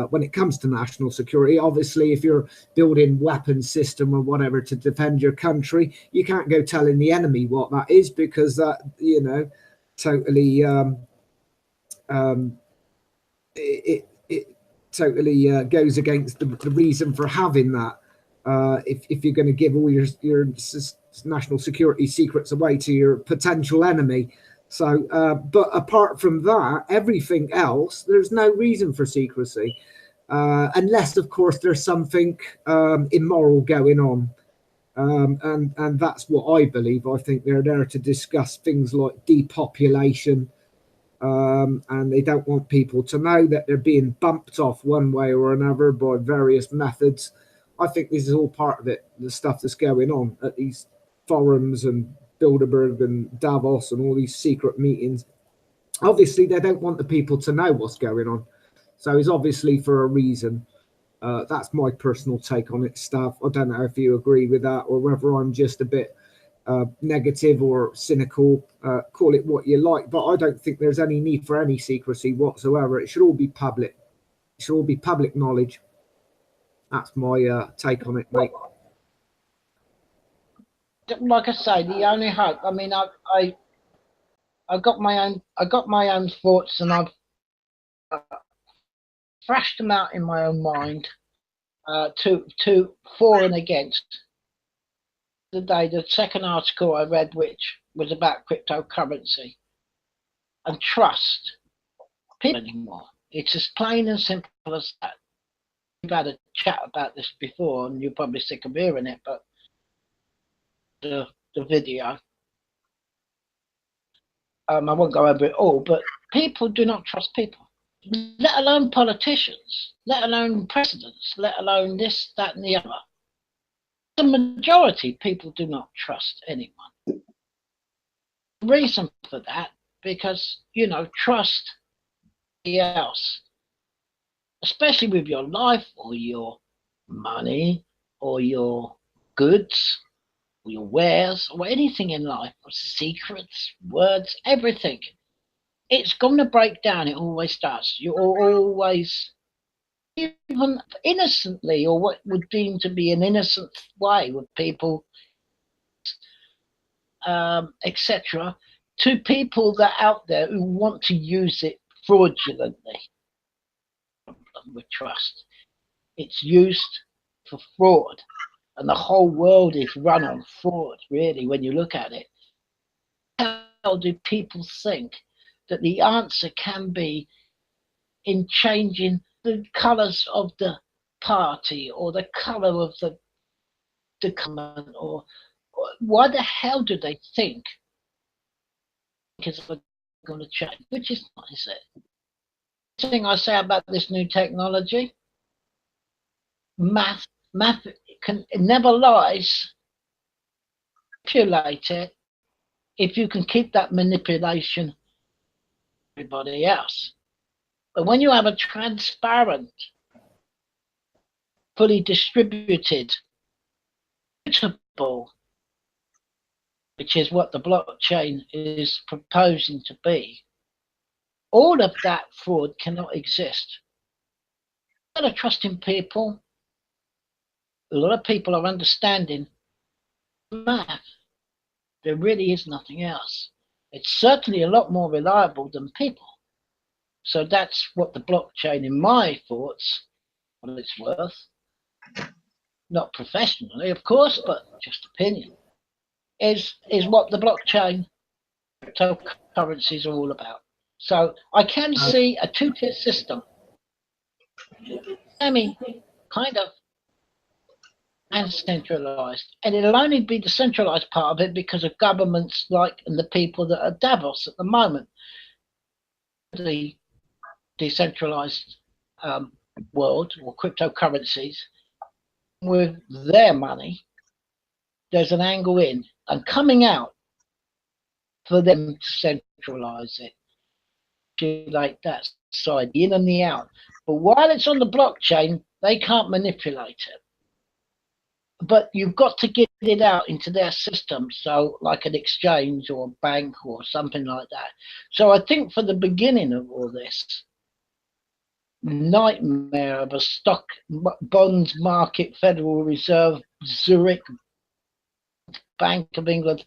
when it comes to national security. Obviously, if you're building weapons system or whatever to defend your country, you can't go telling the enemy what that is, because that, totally it totally goes against the reason for having that. If you're going to give all your national security secrets away to your potential enemy. So, but apart from that, everything else, there's no reason for secrecy, unless, of course, there's something immoral going on. And that's what I believe. I think they're there to discuss things like depopulation, and they don't want people to know that they're being bumped off one way or another by various methods. I think this is all part of it, the stuff that's going on at these forums and Bilderberg and Davos and all these secret meetings. Obviously, they don't want the people to know what's going on. So it's obviously for a reason. That's my personal take on it, Stav. I don't know if you agree with that or whether I'm just a bit negative or cynical. Call it what you like, but I don't think there's any need for any secrecy whatsoever. It should all be public. It should all be public knowledge. That's my take on it, mate. Like I say, the only hope. I mean, I got my own thoughts, and I've thrashed them out in my own mind, to for and against. The second article I read, which was about cryptocurrency and trust people anymore. It's as plain and simple as that. We've had a chat about this before, and you're probably sick of hearing it, but the video. I won't go over it all, but people do not trust people, let alone politicians, let alone presidents, let alone this, that, and the other. The majority, people do not trust anyone. The reason for that, because, trust the else, especially with your life or your money or your goods, or your wares, or anything in life, or secrets, words, everything. It's going to break down. It always does. You're always, even innocently, or what would deem to be an innocent way with people, etc., to people that are out there who want to use it fraudulently with trust. It's used for fraud, and the whole world is run on fraud, really, when you look at it. How do people think that the answer can be in changing the colours of the party or the colour of the government, or why the hell do they think because we're going to change? Which is not, is it? The thing I say about this new technology, math it never lies. Manipulate it if you can keep that manipulation everybody else. But when you have a transparent, fully distributed, mutable, which is what the blockchain is proposing to be, all of that fraud cannot exist. A lot of trusting people, a lot of people are understanding math. There really is nothing else. It's certainly a lot more reliable than people. So that's what the blockchain, in my thoughts, what it's worth, not professionally, of course, but just opinion, is what the blockchain cryptocurrencies are all about. So I can see a two-tier system. I mean, kind of, and centralized, and it'll only be the centralized part of it because of governments like and the people that are Davos at the moment. The decentralized world or cryptocurrencies with their money, there's an angle in and coming out for them to centralize it, like that side, the in and the out. But while it's on the blockchain, they can't manipulate it. But you've got to get it out into their system, so like an exchange or a bank or something like that. So I think for the beginning of all this nightmare of a stock bonds market, Federal Reserve, Zurich, Bank of England,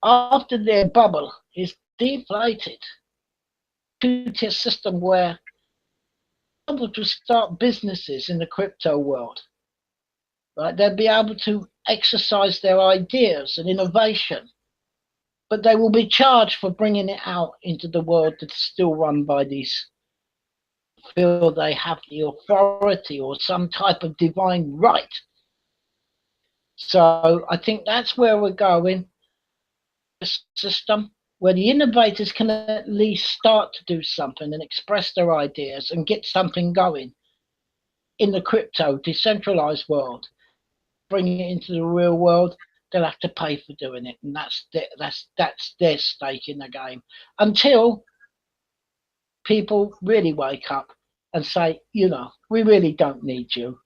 after their bubble is deflated, two-tier system where able to start businesses in the crypto world. Right, they'll be able to exercise their ideas and innovation, but they will be charged for bringing it out into the world that's still run by these feel they have the authority or some type of divine right. So I think that's where we're going. A system where the innovators can at least start to do something and express their ideas and get something going in the crypto decentralized world. Bringing it into the real world, they'll have to pay for doing it, and that's their stake in the game. Until people really wake up and say, you know, we really don't need you,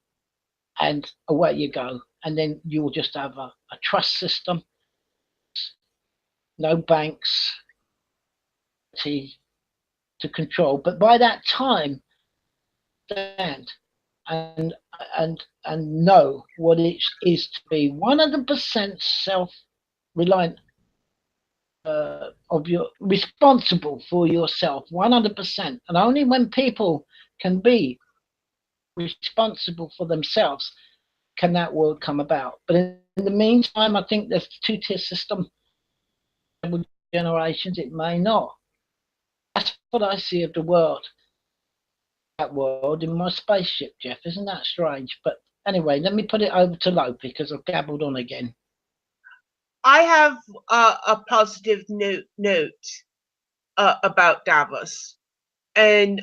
and away you go, and then you'll just have a trust system, no banks to control. But by that time, stand and know what it is to be 100% self-reliant, of your responsible for yourself 100%. And only when people can be responsible for themselves can that world come about. But in the meantime, I think there's a two-tier system. Generations, it may not. That's what I see of the world. That world in my spaceship, Geoff. Isn't that strange? But anyway, let me put it over to Lopi because I've gabbled on again. I have a positive note about Davos, and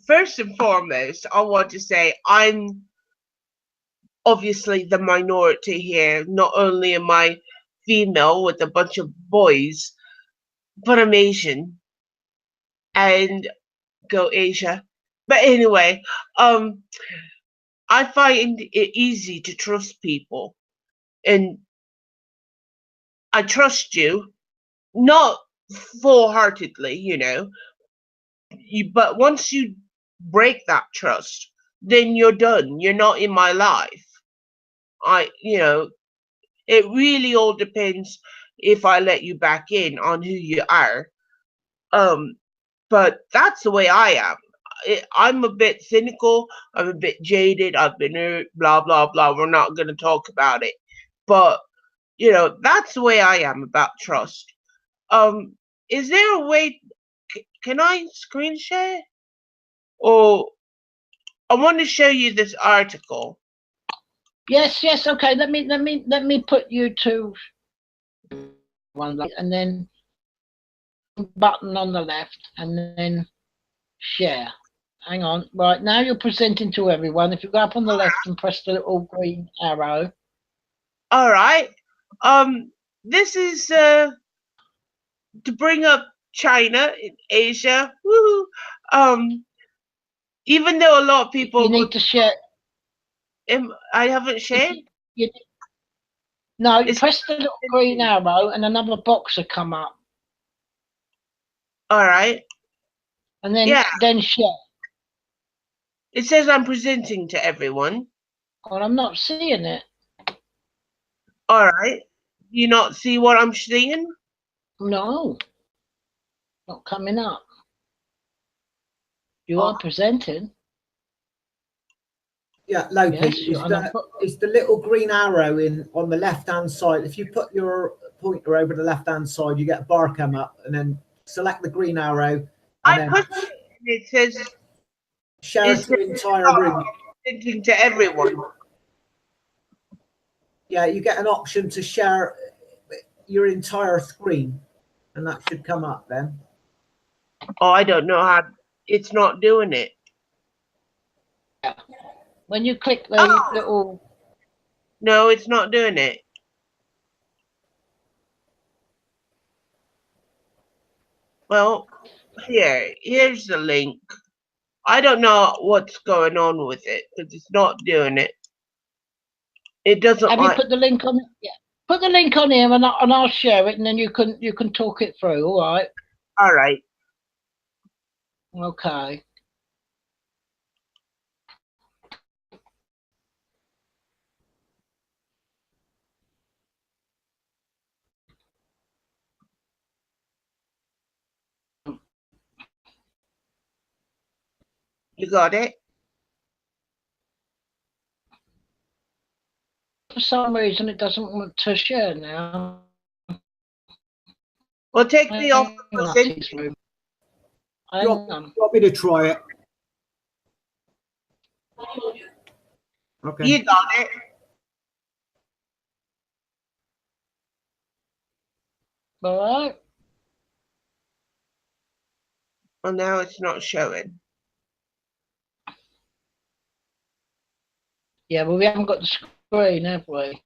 first and foremost, I want to say I'm obviously the minority here. Not only am I female with a bunch of boys, but I'm Asian, and go Asia. But anyway, I find it easy to trust people, and I trust you, not full-heartedly, you know, but once you break that trust, then you're done. You're not in my life. You know, it really all depends if I let you back in on who you are. but that's the way I am. I'm a bit cynical. I'm a bit jaded. I've been hurt, blah, blah, blah. We're not going to talk about it. But, you know, that's the way I am about trust. Is there a way, can I screen share? Or I want to show you this article. Yes, yes, okay. Let me put you to one, and then button on the left, and then share. Hang on. Right, now you're presenting to everyone. If you go up on the left and press the little green arrow. All right. This is to bring up China in Asia. Woohoo. Even though a lot of people you need to share. I haven't shared. No, press the little green arrow and another box will come up. All right. And then share. It says I'm presenting to everyone. Well, I'm not seeing it. All right. Do you not see what I'm seeing? No. Not coming up. You are presenting. Yeah, Lopi, yes, it's the little green arrow on the left-hand side. If you put your pointer over the left-hand side, you get a bar come up, and then select the green arrow. I push it, and it says share to the entire room. Presenting to everyone. Yeah, you get an option to share your entire screen, and that should come up then. Oh, I don't know how. It's not doing it. Yeah. When you click the little... No, it's not doing it. Well, here's the link. I don't know what's going on with it because it's not doing it. It doesn't. Have you put the link on? Yeah. Put the link on here, and I'll share it, and then you can talk it through. All right. All right. Okay. You got it? For some reason, it doesn't want to share now. Well, take me off the room. You want me to try it? Okay. You got it. All right. Well, now it's not showing. Yeah, but we haven't got the screen, have we?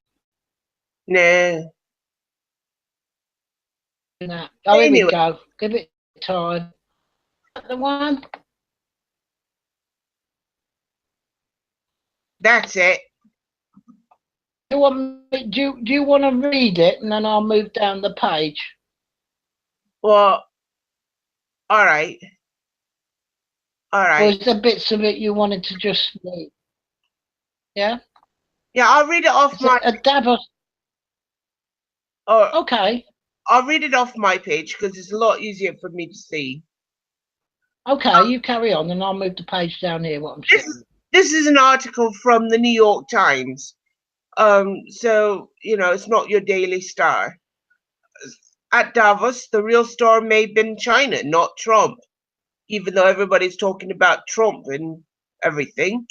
No. No. Oh, anyway. Here we go. Give it time. The one. That's it. Do you want to read it, and then I'll move down the page? Well, all right. All right. Or is there bits of it you wanted to just read? Yeah? Yeah, I'll read it off my... DAVOS. Oh, okay. I'll read it off my page because it's a lot easier for me to see. Okay, you carry on, and I'll move the page down here. What I'm saying. This is an article from the New York Times. So, you know, it's not your Daily Star. At Davos, the real star may have been China, not Trump, even though everybody's talking about Trump and everything.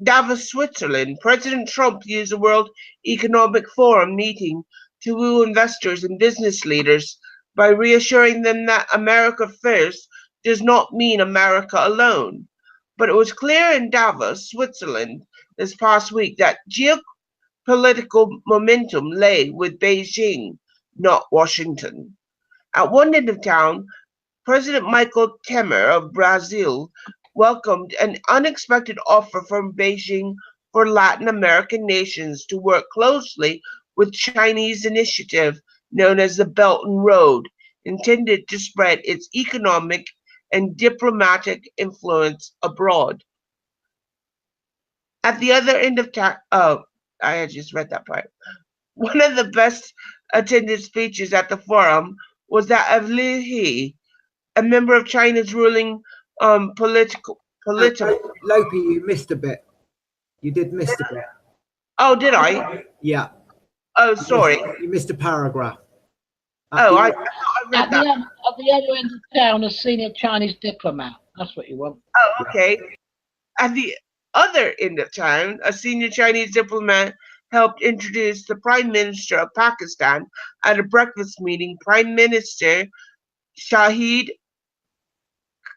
Davos, Switzerland. President Trump used the World Economic Forum meeting to woo investors and business leaders by reassuring them that America first does not mean America alone. But it was clear in Davos, Switzerland, this past week that geopolitical momentum lay with Beijing, not Washington. At one end of town, President Michel Temer of Brazil welcomed an unexpected offer from Beijing for Latin American nations to work closely with Chinese initiative known as the Belt and Road, intended to spread its economic and diplomatic influence abroad. At the other end of town, I had just read that part. One of the best attended speeches at the forum was that of Liu He, a member of China's ruling political. Lopi, you missed a bit. You did miss a bit. Oh, did I? Yeah. Oh, sorry. You missed a paragraph. Oh, I read At that. the other end of town, a senior Chinese diplomat. That's what you want. Oh, okay. At the other end of town, a senior Chinese diplomat helped introduce the Prime Minister of Pakistan at a breakfast meeting. Prime Minister Shahid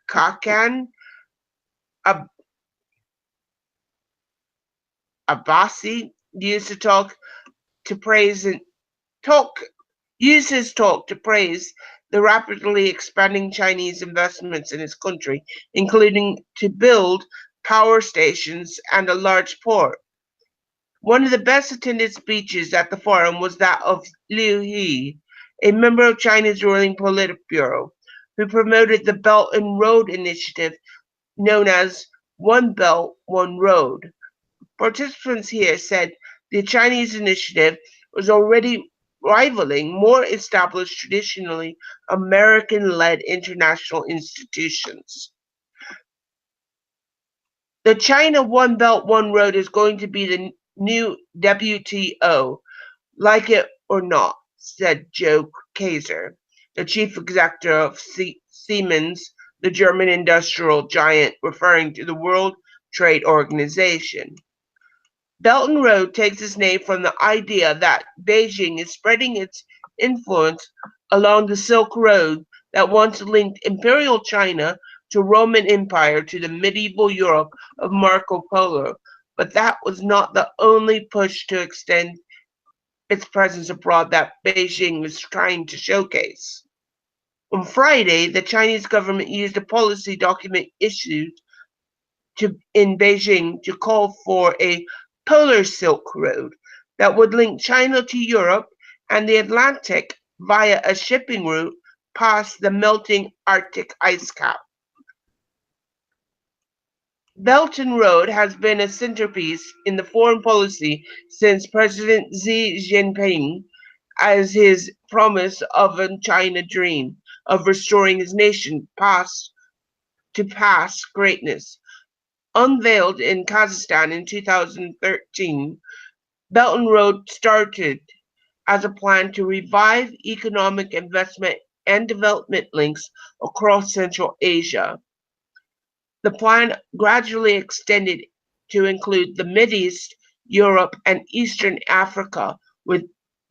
Khakan Abbasi used his talk to praise the rapidly expanding Chinese investments in his country, including to build power stations and a large port. One of the best attended speeches at the forum was that of Liu He, a member of China's ruling Politburo, who promoted the Belt and Road Initiative known as One Belt, One Road. Participants here said the Chinese initiative was already rivaling more established, traditionally American-led international institutions. The China One Belt, One Road is going to be the new WTO, like it or not, said Joe Kaiser, the chief executive of Siemens, the German industrial giant, referring to the World Trade Organization. Belt and Road takes its name from the idea that Beijing is spreading its influence along the Silk Road that once linked Imperial China to Roman Empire to the medieval Europe of Marco Polo, but that was not the only push to extend its presence abroad that Beijing was trying to showcase. On Friday, the Chinese government used a policy document issued in Beijing to call for a Polar Silk Road that would link China to Europe and the Atlantic via a shipping route past the melting Arctic ice cap. Belt and Road has been a centerpiece in the foreign policy since President Xi Jinping, as his promise of a China dream of restoring his nation past greatness. Unveiled in Kazakhstan in 2013, Belt and Road started as a plan to revive economic investment and development links across Central Asia. The plan gradually extended to include the Mideast, Europe, and Eastern Africa, with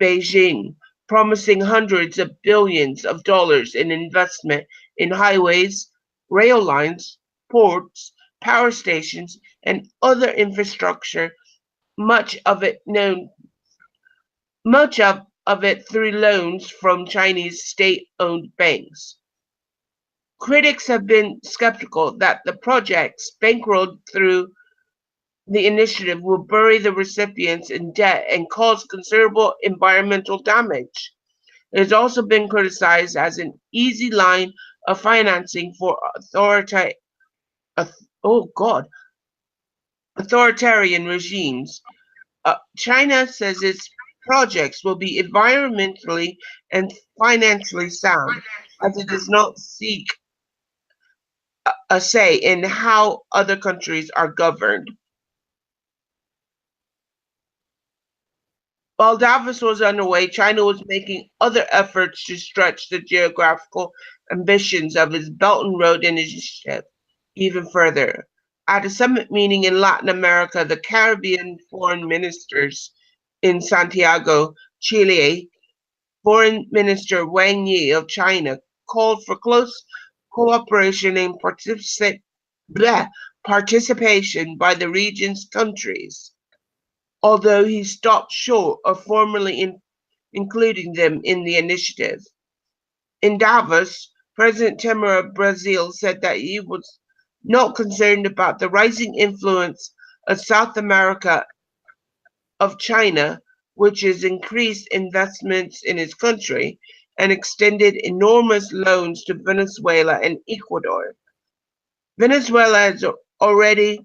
Beijing promising hundreds of billions of dollars in investment in highways, rail lines, ports, power stations, and other infrastructure, much of it through loans from Chinese state-owned banks. Critics have been skeptical that the projects bankrolled through the initiative will bury the recipients in debt and cause considerable environmental damage. It has also been criticized as an easy line of financing for authoritarian regimes. China says its projects will be environmentally and financially sound, as it does not seek a say in how other countries are governed. While Davos was underway, China was making other efforts to stretch the geographical ambitions of its Belt and Road Initiative even further. At a summit meeting in Latin America, the Caribbean foreign ministers in Santiago, Chile, Foreign Minister Wang Yi of China called for close cooperation and participation by the region's countries, although he stopped short of formally including them in the initiative. In Davos, President Temer of Brazil said that he was not concerned about the rising influence of South America of China, which has increased investments in his country and extended enormous loans to Venezuela and Ecuador. Venezuela has already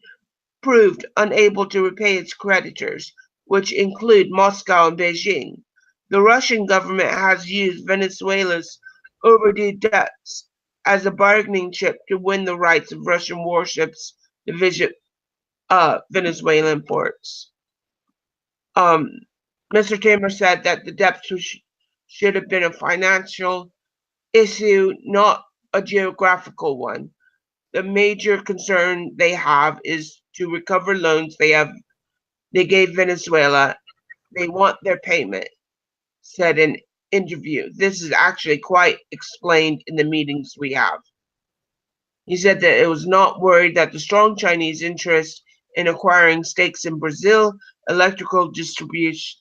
proved unable to repay its creditors, which include Moscow and Beijing. The Russian government has used Venezuela's overdue debts as a bargaining chip to win the rights of Russian warships to visit Venezuelan ports. Mr. Tamer said that the depths should have been a financial issue, not a geographical one. The major concern they have is to recover loans they gave Venezuela. They want their payment, said in interview. This is actually quite explained in the meetings we have. He said that it was not worried that the strong Chinese interest in acquiring stakes in Brazil, electrical distribution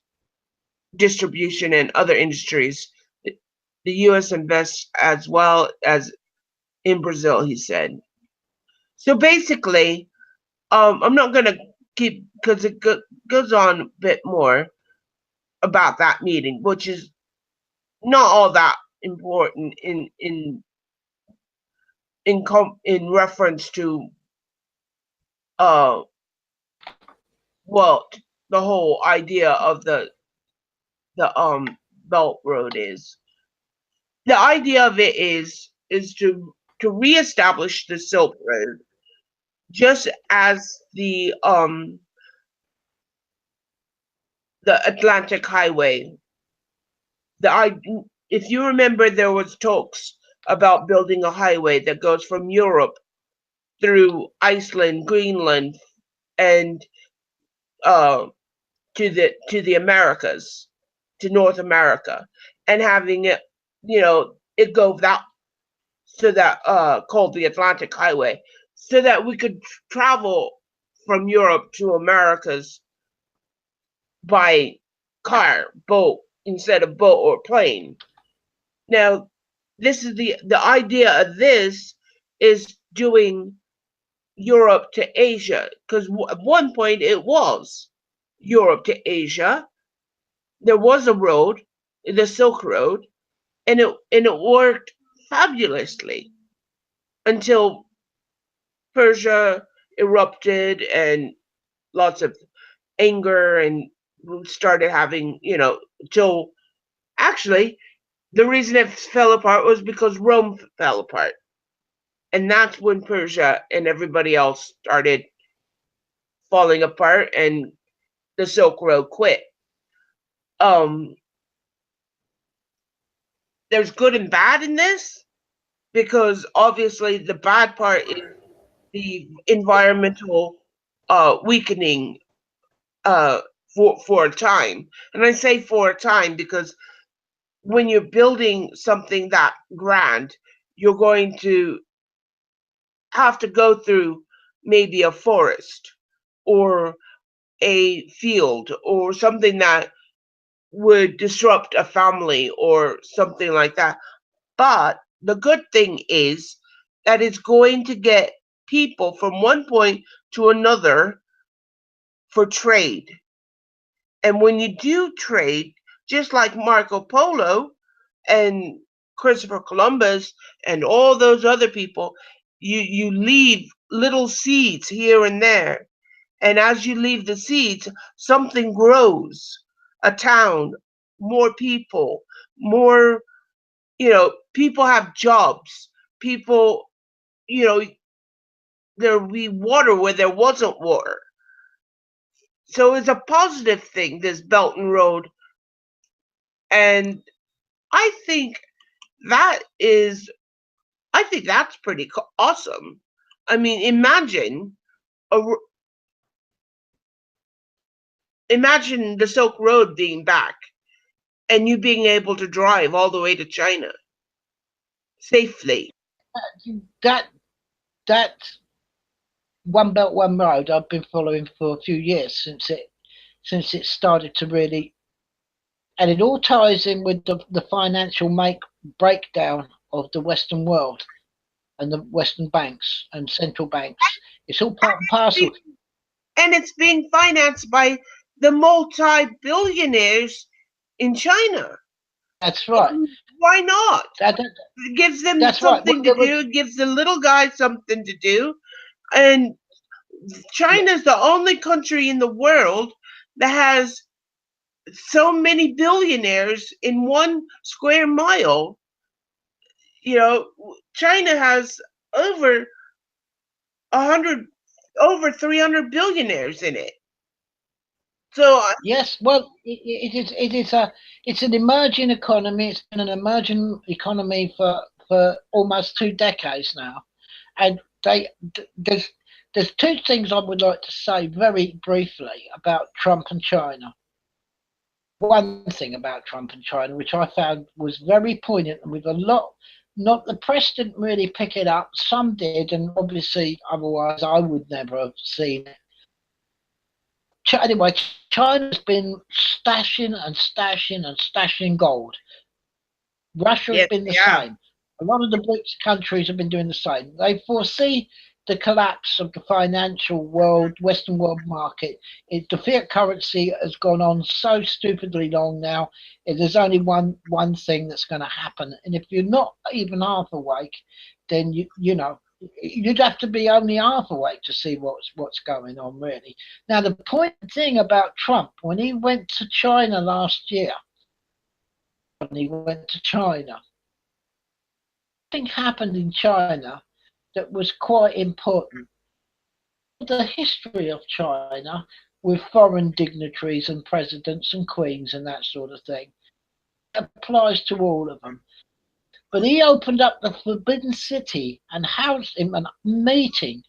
and other industries. The U.S. invests as well as in Brazil, he said. So basically, I'm not going to keep, because it goes on a bit more about that meeting, which is not all that important in reference to what the whole idea of the Belt Road is. The idea of it is to reestablish the Silk Road, just as the Atlantic Highway. If you remember, there was talks about building a highway that goes from Europe through Iceland, Greenland, and to the Americas, to North America, and having it, it go that, so that called the Atlantic Highway, so that we could travel from Europe to Americas by car, boat, instead of boat or plane. Now, this is the idea of this is doing Europe to Asia, because at one point it was Europe to Asia. There was a road, the Silk Road, and it worked fabulously until Persia erupted and lots of anger, and started having, till actually the reason it fell apart was because Rome fell apart. And that's when Persia and everybody else started falling apart, and the Silk Road quit. There's good and bad in this, because obviously the bad part is the environmental weakening for a time. And I say for a time because when you're building something that grand, you're going to have to go through maybe a forest or a field or something that would disrupt a family or something like that. But the good thing is that it's going to get people from one point to another for trade. And when you do trade, just like Marco Polo and Christopher Columbus and all those other people, you leave little seeds here and there. And as you leave the seeds, something grows. A town, more people, more, people have jobs. People, there'll be water where there wasn't water. So it's a positive thing, this Belt and Road. And I think that's pretty awesome. I mean, imagine the Silk Road being back and you being able to drive all the way to China safely. That One Belt, One Road I've been following for a few years since it started to really, and it all ties in with the financial breakdown of the Western world and the Western banks and central banks. It's all part and parcel. And it's being financed by the multi-billionaires in China. That's right. Why not? It gives them something to do. It gives the little guy something to do. And China's the only country in the world that has so many billionaires in one square mile. you know, China has over 100, over 300 billionaires in it. So Yes, well, it's an emerging economy. It's been an emerging economy for almost 2 decades now, and there's two things I would like to say very briefly about Trump and China. One thing about Trump and China, which I found was very poignant, and with a lot, not the press didn't really pick it up. Some did, and obviously, otherwise, I would never have seen it. Anyway, China's been stashing and stashing and stashing gold. Russia has yes, been the yeah, same. A lot of the BRICS countries have been doing the same. They foresee the collapse of the financial world, Western world market. The fiat currency has gone on so stupidly long now. There's only one thing that's going to happen, and if you're not even half awake, then you know you'd have to be only half awake to see what's going on really. Now the point thing about Trump when he went to China last year, when he went to China, something happened in China that was quite important. The history of China with foreign dignitaries and presidents and queens and that sort of thing applies to all of them. But he opened up the Forbidden City and housed him a meeting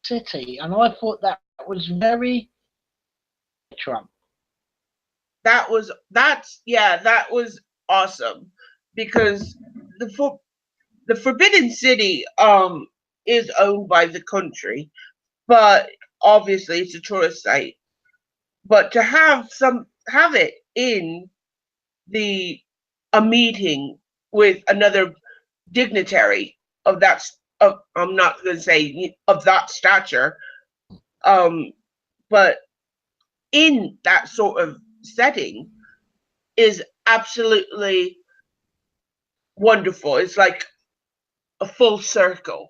city, and I thought that was very Trump. that was awesome, because the Forbidden City is owned by the country, but obviously it's a tourist site. But to have it in a meeting with another dignitary of that I'm not going to say of that stature, but in that sort of setting is absolutely wonderful. It's like a full circle.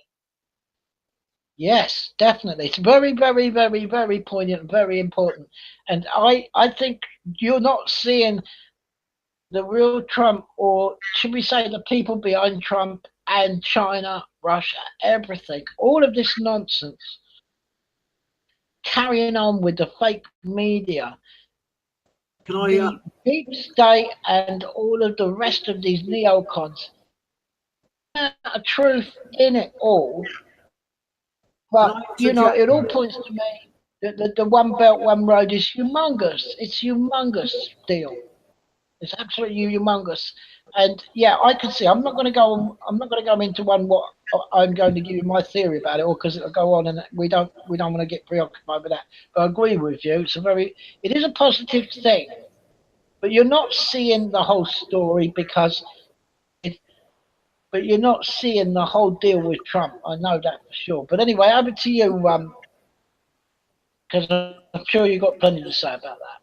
Yes, definitely. It's very, very, very, very poignant, very important. And I think you're not seeing the real Trump, or should we say the people behind Trump and China, Russia, everything, all of this nonsense, carrying on with the fake media, Can I? the deep state, and all of the rest of these neocons. A truth in it all, but you know, it all points to me that the One Belt, One Road is humongous. It's humongous deal. It's absolutely humongous. And yeah, I can see. I'm not going to go. I'm not going to go into what I'm going to give you my theory about it, or because it'll go on, and we don't want to get preoccupied with that. But I agree with you. It is a positive thing, but you're not seeing the whole story but you're not seeing the whole deal with Trump. I know that for sure. But anyway, over to you, because I'm sure you've got plenty to say about that.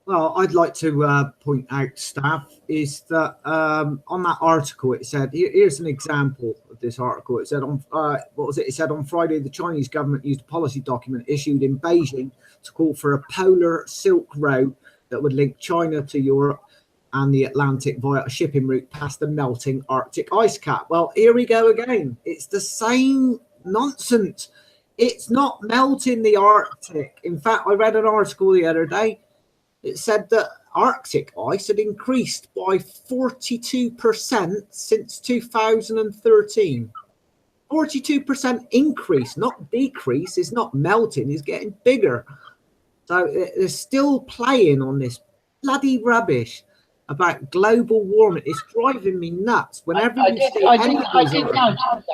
Well, I'd like to point out, Stav, is that on that article it said, here's an example of this article. It said on what was it? It said on Friday the Chinese government used a policy document issued in Beijing to call for a polar Silk Road that would link China to Europe and the Atlantic via a shipping route past the melting Arctic ice cap. Well, here we go again. It's the same nonsense. It's not melting the Arctic. In fact, I read an article the other day. It said that Arctic ice had increased by 42% since 2013. 42% increase, not decrease. It's not melting. It's getting bigger. So they're still playing on this bloody rubbish about global warming. It's driving me nuts. Whenever you see any of these articles,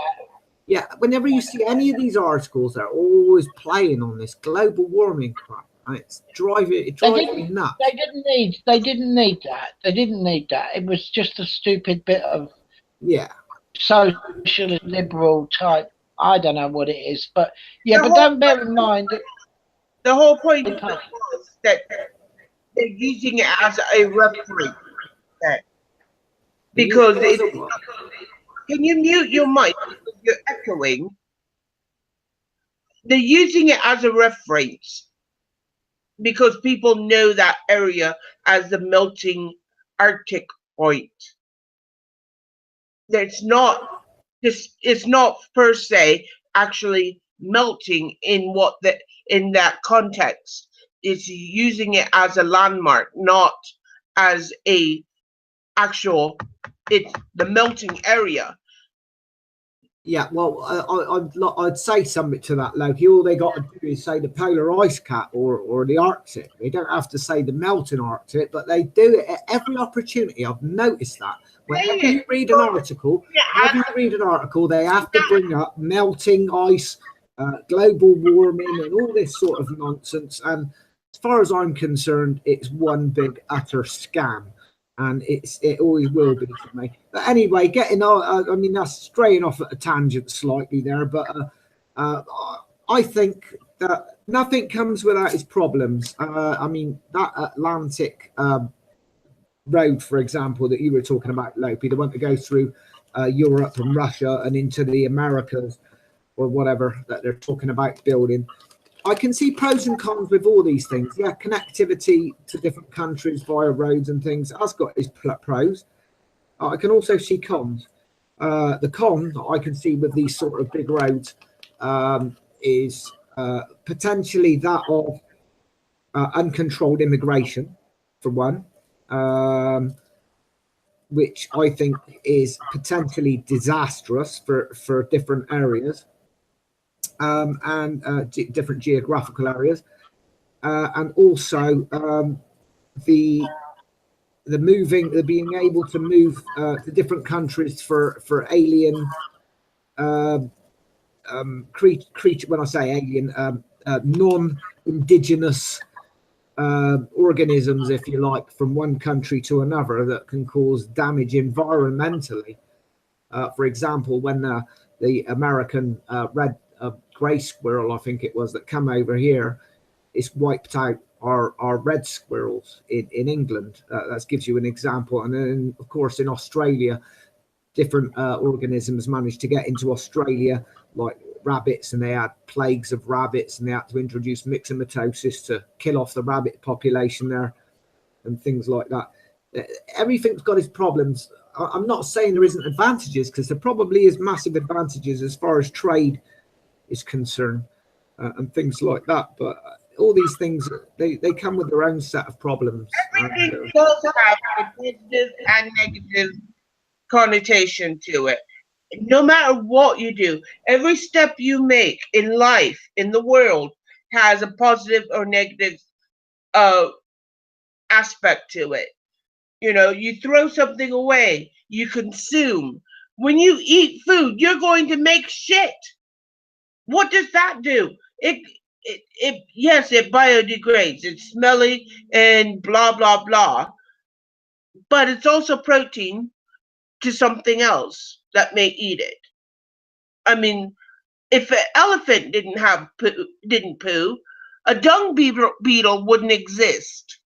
yeah, whenever you see any of these articles, they're always playing on this global warming crap. And it drives me nuts. They didn't need that. They didn't need that. It was just a stupid bit of socialist liberal type. I don't know what it is, but yeah. But don't bear in mind that the whole point was that they're using it as a reference. Because can you mute your mic because you're echoing? They're using it as a reference because people know that area as the melting Arctic point. It's not just, it's not per se actually melting in in that context. It's using it as a landmark, not as a actual, it's the melting area. Yeah, well, I'd say something to that, Loki. All they got to do is say the polar ice cap or the Arctic. They don't have to say the melting Arctic, but they do it at every opportunity. I've noticed that. Whenever you read an article, they have to bring up melting ice, global warming, and all this sort of nonsense. And as far as I'm concerned, it's one big utter scam. And it always will be for me. But anyway, getting on, I mean, that's straying off at a tangent slightly there, but I think that nothing comes without its problems. I mean, that Atlantic road, for example, that you were talking about, Lopi, the one that goes through Europe and Russia and into the Americas or whatever that they're talking about building. I can see pros and cons with all these things. Yeah, connectivity to different countries via roads and things has got its pros. I can also see cons. The con that I can see with these sort of big roads is potentially that of uncontrolled immigration, for one, which I think is potentially disastrous for different areas. And different geographical areas, and also the being able to move to different countries for alien creature. When I say alien, non-indigenous organisms, if you like, from one country to another that can cause damage environmentally. For example, when the American grey squirrel, I think it was, that come over here, it's wiped out our red squirrels in England. That gives you an example. And then, of course, in Australia, different organisms managed to get into Australia, like rabbits, and they had plagues of rabbits, and they had to introduce myxomatosis to kill off the rabbit population there and things like that. Everything's got its problems. I'm not saying there isn't advantages, because there probably is massive advantages as far as trade is concerned, and things like that, but all these things, they come with their own set of problems. Everything does have a positive and negative connotation to it. No matter what you do, every step you make in life, in the world, has a positive or negative aspect to it. You know, you throw something away, you consume. When you eat food, you're going to make shit. What does that do? Yes, it biodegrades. It's smelly and blah, blah, blah. But it's also protein to something else that may eat it. I mean, if an elephant didn't poo, a dung beetle wouldn't exist.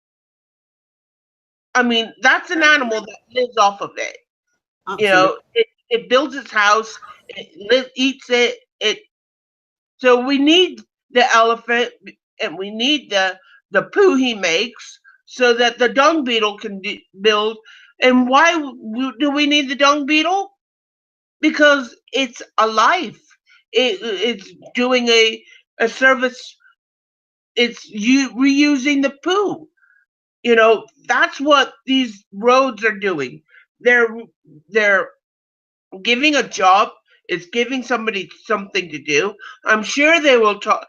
I mean, that's an animal that lives off of it. Absolutely. You know, it builds its house, it eats it. So we need the elephant, and we need the poo he makes, so that the dung beetle can build. And why do we need the dung beetle? Because it's alive. It's doing a service. It's reusing the poo. You know, that's what these roads are doing. They're giving a job. It's giving somebody something to do. I'm sure they will talk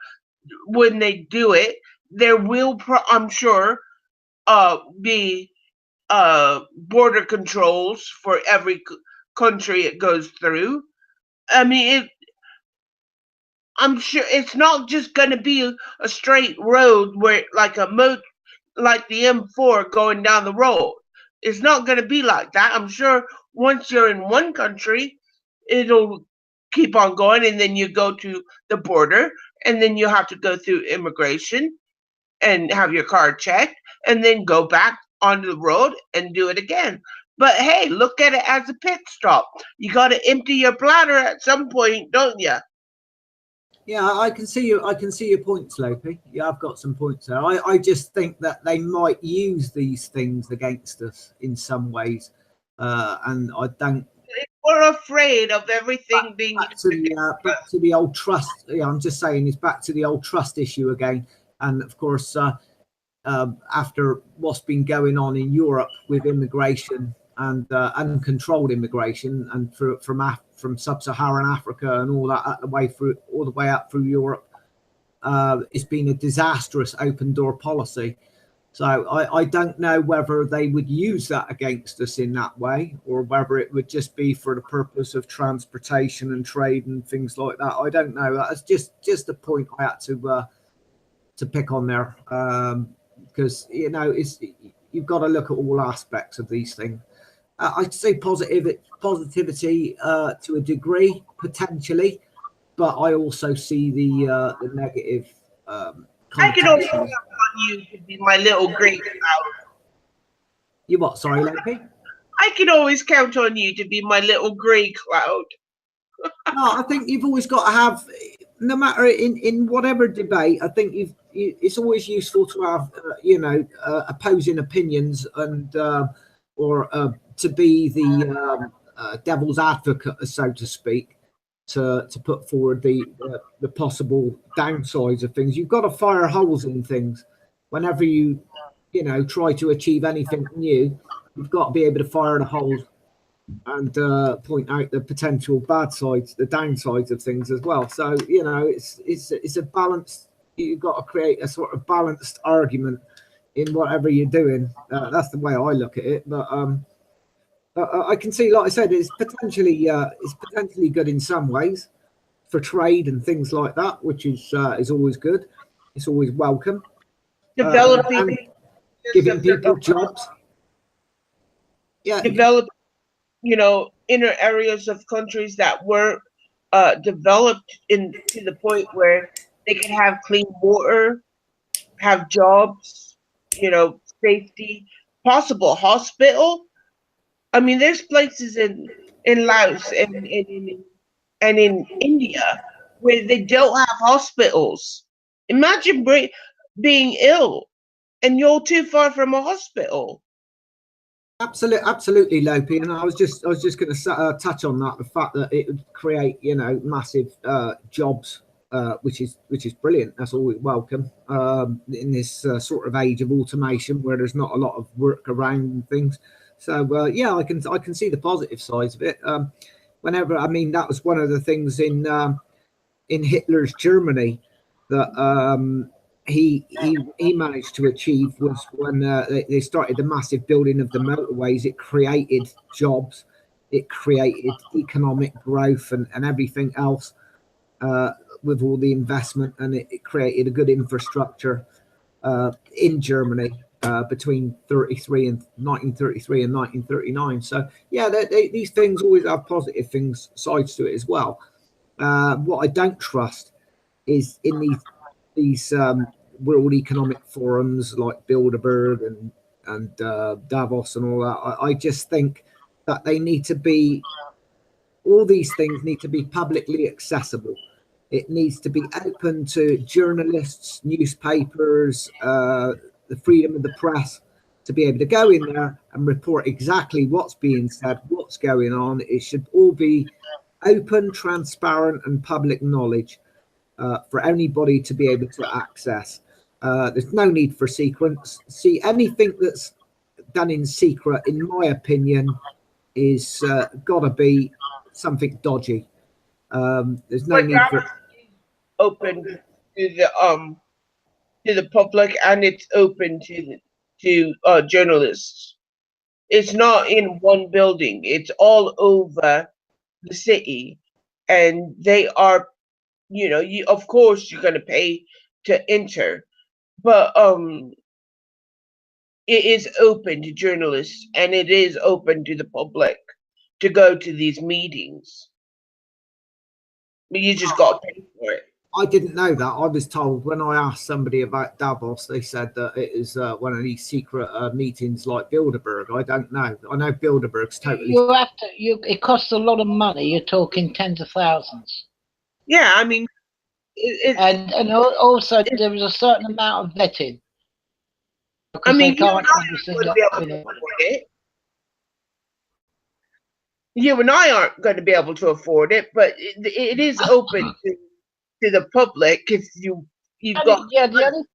when they do it. There will, I'm sure, be border controls for every country it goes through. I mean, I'm sure it's not just going to be a straight road where, like like the M4 going down the road. It's not going to be like that. I'm sure once you're in one country, it'll keep on going, and then you go to the border, and then you have to go through immigration and have your car checked, and then go back onto the road and do it again. But hey, look at it as a pit stop. You got to empty your bladder at some point, don't you? Yeah, I can see you. I can see your points, Lopi. Yeah, I've got some points there. I just think that they might use these things against us in some ways, and I don't. we're afraid of everything being back to the old trust. Yeah, I'm just saying, it's back to the old trust issue again. And of course, after what's been going on in Europe with immigration and uncontrolled immigration, and from sub-Saharan Africa and all that all the way up through Europe, it's been a disastrous open door policy. So I don't know whether they would use that against us in that way, or whether it would just be for the purpose of transportation and trade and things like that. I don't know. That's just a point I had to pick on there, because you've got to look at all aspects of these things. I'd say positivity to a degree, potentially, but I also see the negative. I can always count on you to be my little grey cloud. You what? Sorry, Lopi? I can always count on you to be my little grey cloud. No, I think you've always got to have, no matter in whatever debate, I think it's always useful to have, opposing opinions and or to be the devil's advocate, so to speak. To put forward the possible downsides of things. You've got to fire holes in things. Whenever you try to achieve anything new, you've got to be able to fire the holes and point out the potential bad sides, the downsides of things as well. So it's a balance. You've got to create a sort of balanced argument in whatever you're doing. That's the way I look at it. But I can see, like I said, it's potentially good in some ways for trade and things like that, which is always good. It's always welcome. Developing, giving people jobs. Yeah, develop, inner areas of countries that were developed to the point where they can have clean water, have jobs, safety, possible hospital. I mean, there's places in Laos and in India where they don't have hospitals. Imagine being ill and you're too far from a hospital. Absolutely, Lopi. And I was just going to touch on that, the fact that it would create, massive jobs, which is brilliant. That's always welcome in this sort of age of automation where there's not a lot of work around and things. So yeah, I can see the positive sides of it. That was one of the things in Hitler's Germany that he managed to achieve, was when they started the massive building of the motorways. It created jobs, it created economic growth and everything else with all the investment, and it created a good infrastructure in Germany. Between 1933 and 1939. So yeah, these things always have positive sides to it as well. What I don't trust is in these world economic forums like Bilderberg and Davos and all that. I just think that all these things need to be publicly accessible. It needs to be open to journalists, newspapers, the freedom of the press, to be able to go in there and report exactly what's being said, what's going on. It should all be open, transparent, and public knowledge for anybody to be able to access. There's no need for secrets. See, anything that's done in secret, in my opinion, is got to be something dodgy. There's no need for open to the public, and it's open to journalists. It's not in one building. It's all over the city, and they are, of course you're going to pay to enter, but it is open to journalists and it is open to the public to go to these meetings. But you just got to pay for it. I didn't know that. I was told when I asked somebody about Davos, they said that it is one of these secret meetings like Bilderberg. I don't know. I know Bilderberg's totally. It costs a lot of money. You're talking tens of thousands. Yeah, I mean, and also there is a certain amount of vetting. I mean, you can't obviously be able to afford it. You and I aren't going to be able to afford it, but it is open to the public if you've got. Yeah, the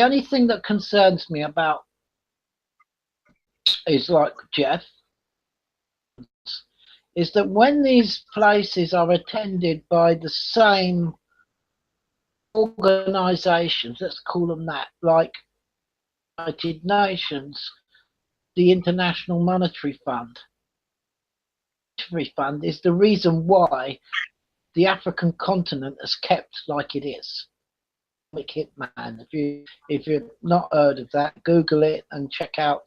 only thing that concerns me about is like Geoff, is that when these places are attended by the same organisations, let's call them that, like United Nations, the International Monetary Fund. Monetary Fund is the reason why the African continent is kept like it is. Hitman. If you've not heard of that, Google it and check out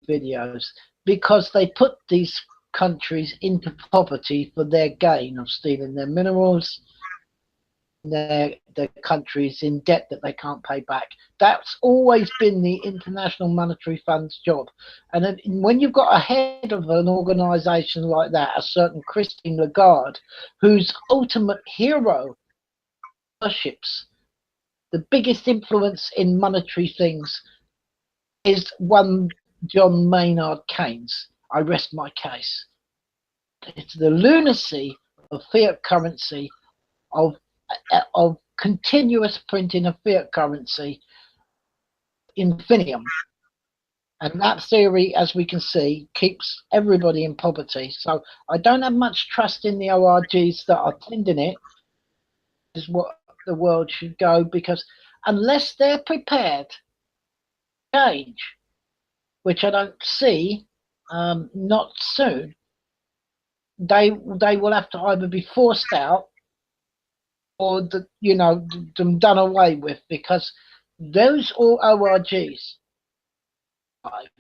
videos, because they put these countries into poverty for their gain of stealing their minerals, their countries in debt that they can't pay back. That's always been the International Monetary Fund's job. And then when you've got a head of an organization like that, a certain Christine Lagarde, whose ultimate hero worships the biggest influence in monetary things is one John Maynard Keynes. I rest my case. It's the lunacy of fiat currency, of continuous printing of fiat currency, infinitum. And that theory, as we can see, keeps everybody in poverty. So I don't have much trust in the ORGs that are tending it. Is what the world should go, because unless they're prepared to change, which I don't see, not soon, they will have to either be forced out or done away with, because those all ORGs,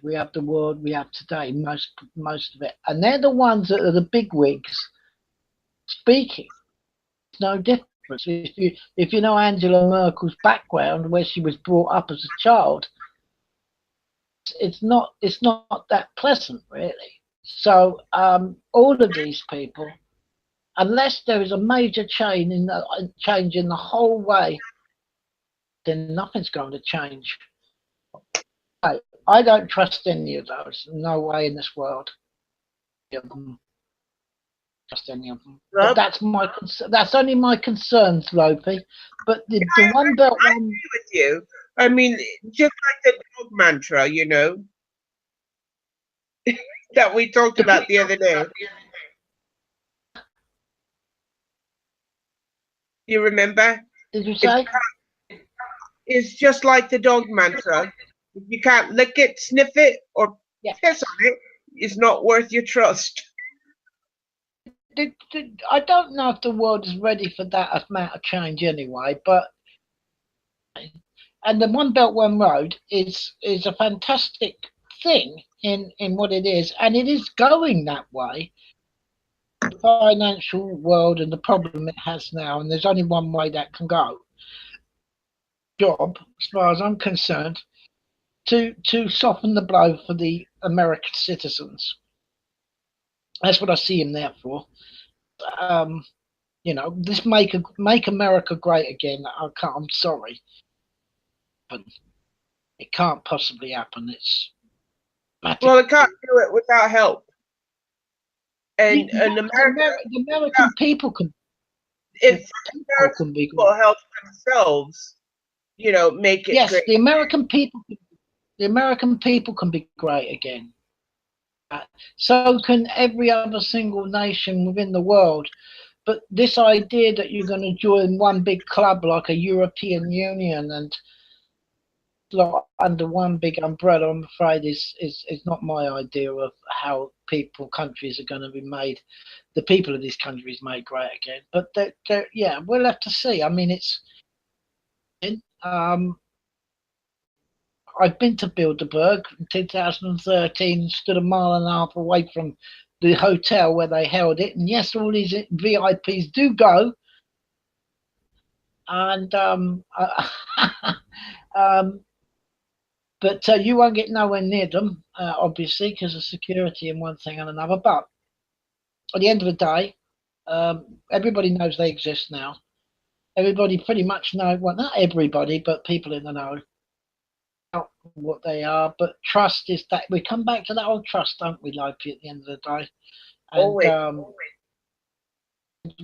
we have the world we have today, most of it, and they're the ones that are the big wigs speaking. It's no different. If you know Angela Merkel's background, where she was brought up as a child, it's not that pleasant, really. So all of these people, unless there is a major change in the whole way, then nothing's going to change. I don't trust any of those. No way in this world. Trust any of them. But that's my that's only my concerns, Lopi. But the one belt I agree with you. I mean, just like the dog mantra, that we talked about the other day. You remember? Did you say? It's just like the dog mantra. If you can't lick it, sniff it, or piss on it, it's not worth your trust. I don't know if the world is ready for that amount of change anyway, and the One Belt One Road is a fantastic thing in what it is, and it is going that way. The financial world and the problem it has now, and there's only one way that can go. Job, as far as I'm concerned, to soften the blow for the American citizens. That's what I see him there for. This make America great again. I'm sorry, but it can't possibly happen. Well, it can't do it without help. And the American people can. If people help themselves, make it. Yes, great. The American people can be great again. So can every other single nation within the world. But this idea that you're going to join one big club like a European Union and like under one big umbrella, I'm afraid is not my idea of how countries are going to be made. The people of these countries made great again. But we'll have to see. I mean, I've been to Bilderberg in 2013, stood a mile and a half away from the hotel where they held it, and yes, all these VIPs do go, and but you won't get nowhere near them, obviously, because of security and one thing and another. But at the end of the day, everybody knows they exist now. Everybody pretty much knows, well, not everybody, but people in the know. what they are, but trust is that we come back to that old trust, don't we, Lopi, at the end of the day? And Always.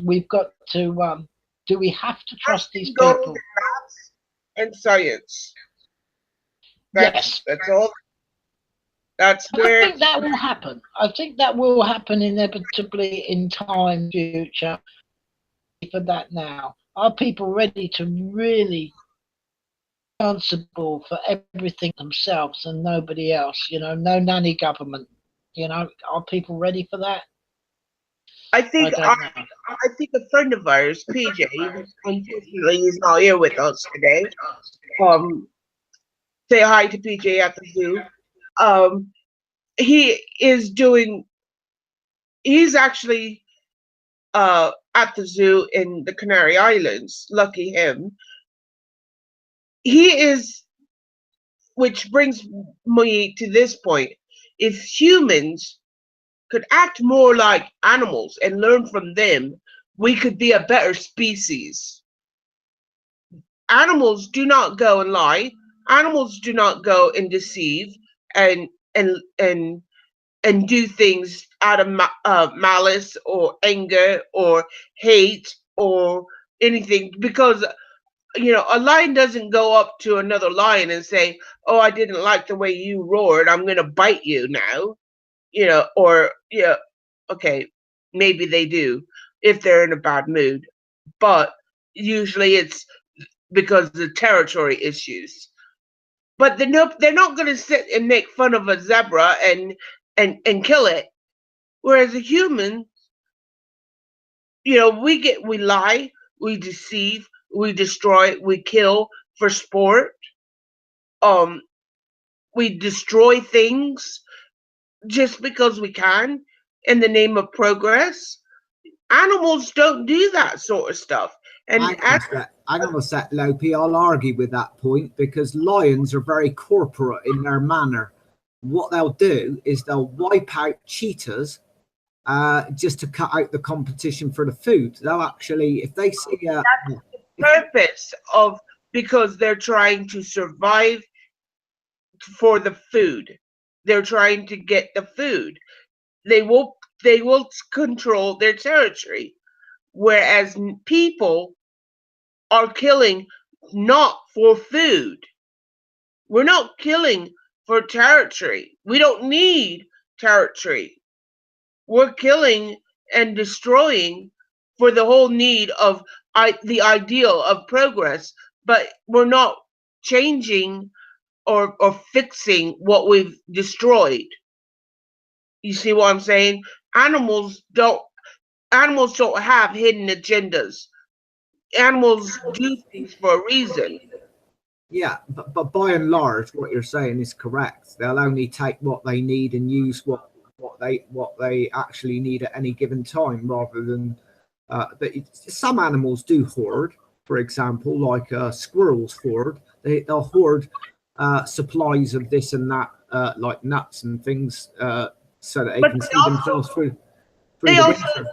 we've got to do we have to trust these Gold people? in maths and science. Yes. That's all. That's I where think that will happen. I think that will happen inevitably in time future. For that now, are people ready to really responsible for everything themselves and nobody else? You know, no nanny government. You know, are people ready for that? I think I don't know. I think a friend of ours, PJ, unfortunately he's not here with us today. Say hi to PJ at the zoo. He is doing. He's actually at the zoo in the Canary Islands. Lucky him. He is, which brings me to this point. If humans could act more like animals and learn from them, we could be a better species. Animals do not go and lie. Animals do not go and deceive and and and and do things out of malice or anger or hate or anything, because a lion doesn't go up to another lion and say, "Oh, I didn't like the way you roared. I'm going to bite you now." Or okay, maybe they do if they're in a bad mood, but usually it's because of the territory issues. But they're not going to sit and make fun of a zebra and kill it. Whereas a human, we lie, we deceive, we destroy, we kill for sport. We destroy things just because we can in the name of progress. Animals don't do that sort of stuff. And I'm going to set Lopi. I'll argue with that point because lions are very corporate in their manner. What they'll do is they'll wipe out cheetahs just to cut out the competition for the food. They'll actually, if they see that's the purpose of, because they're trying to survive for the food. They're trying to get the food. They will control their territory, whereas people are killing not for food. We're not killing for territory. We don't need territory. We're killing and destroying for the whole need of the ideal of progress, but we're not changing or fixing what we've destroyed. You see what I'm saying? Animals don't have hidden agendas. Animals do things for a reason. Yeah, but by and large, what you're saying is correct. They'll only take what they need and use what they actually need at any given time, rather than some animals do hoard. For example, like squirrels hoard. They'll hoard supplies of this and that, like nuts and things, so that they can see themselves through They the also winter.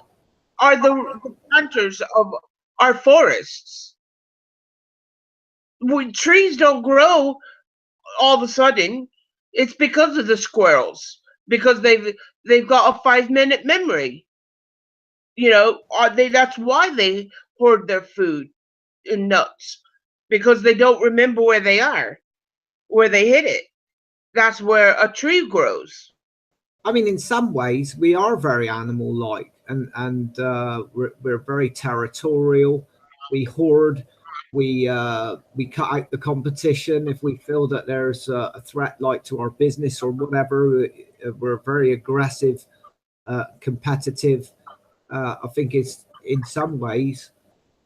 are the planters of our forests. When trees don't grow all of a sudden, it's because of the squirrels, because they've got a 5-minute memory. That's why they hoard their food in nuts, because they don't remember where they are, where they hid it. That's where a tree grows. I mean, in some ways, we are very animal-like, and we're very territorial. We hoard. We cut out the competition if we feel that there's a threat, like to our business or whatever. We're very aggressive, competitive. I think it's, in some ways,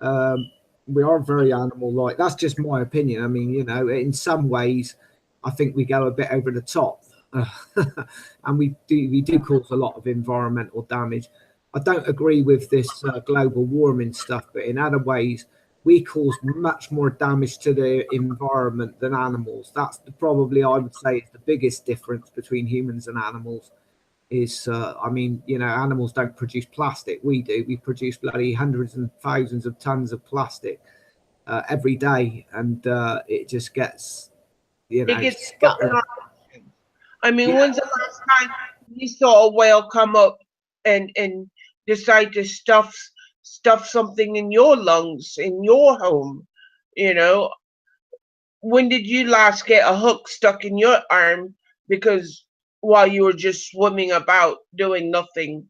we are very animal-like. That's just my opinion. I mean, in some ways, I think we go a bit over the top. And we do cause a lot of environmental damage. I don't agree with this global warming stuff, but in other ways we cause much more damage to the environment than animals. That's probably, I would say, is the biggest difference between humans and animals. Is animals don't produce plastic. We do. We produce bloody hundreds and thousands of tons of plastic every day, and it just gets you It know, gets put scattered. on. I mean, Yeah. when's the last time you saw a whale come up and decide to stuff something in your lungs in your home? You know, when did you last get a hook stuck in your arm because while you were just swimming about doing nothing,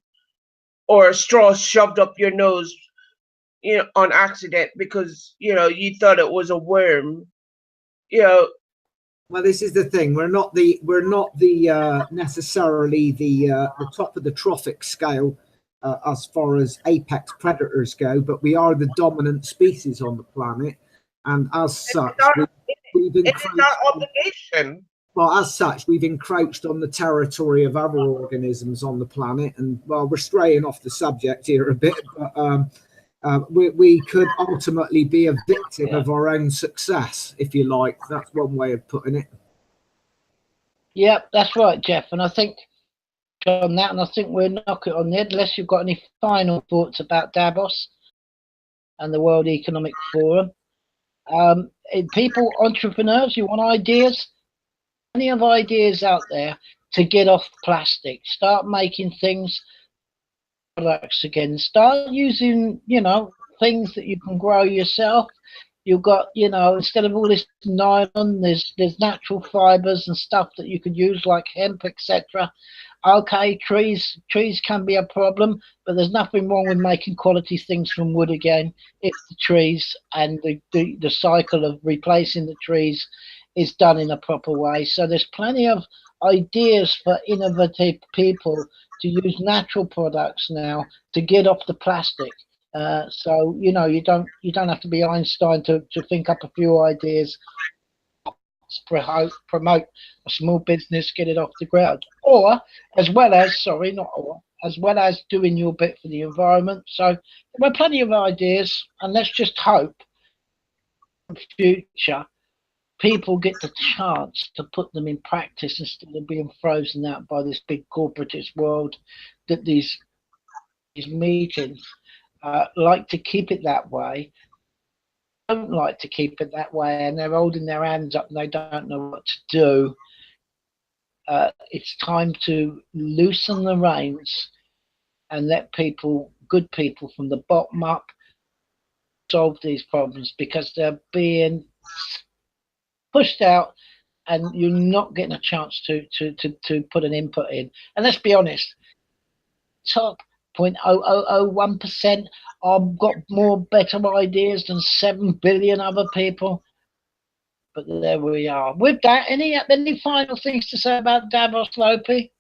or a straw shoved up your nose, you know, on accident because you know you thought it was a worm? You know, Well, this is the thing. We're not the necessarily the top of the trophic scale as far as apex predators go, but we are the dominant species on the planet, and as such, we've it's our encroached. obligation. Well, as such, we've encroached on the territory of other organisms on the planet, and well, we're straying off the subject here a bit, but we could ultimately be a victim of our own success, if you like. That's one way of putting it. Yep, that's right, Geoff. And I think on that, and I think we'll knock it on the head, unless you've got any final thoughts about Davos and the World Economic Forum. People, entrepreneurs, you want ideas? Plenty of ideas out there to get off plastic. Start making things, products again. Start using, you know, things that you can grow yourself. You've got, you know, instead of all this nylon, there's natural fibers and stuff that you could use like hemp, etc. Okay, trees can be a problem, but there's nothing wrong with making quality things from wood again if the trees and the cycle of replacing the trees is done in a proper way. So there's plenty of ideas for innovative people to use natural products now to get off the plastic. So you know, you don't have to be Einstein to think up a few ideas, promote a small business, get it off the ground, or as well as as well as doing your bit for the environment. So there are plenty of ideas, and let's just hope in the future people get the chance to put them in practice instead of being frozen out by this big corporatist world that these meetings like to keep it that way, don't like to keep it that way, and they're holding their hands up and they don't know what to do. It's time to loosen the reins and let people, good people from the bottom up, solve these problems, because they're being pushed out and you're not getting a chance to put an input in. And let's be honest, top 0.0001% I've got more better ideas than 7 billion other people. But there we are. With that, any final things to say about Davos, Lopi?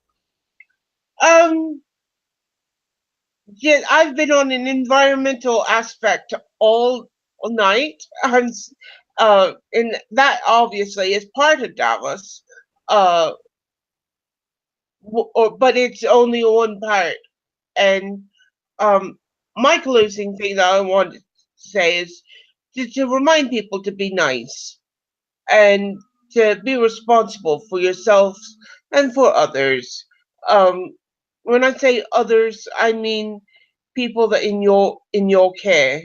Yeah, I've been on an environmental aspect all night, and that obviously is part of Davos. But it's only one part. And my closing thing that I want to say is to remind people to be nice and to be responsible for yourselves and for others. When I say others, I mean people that in your care.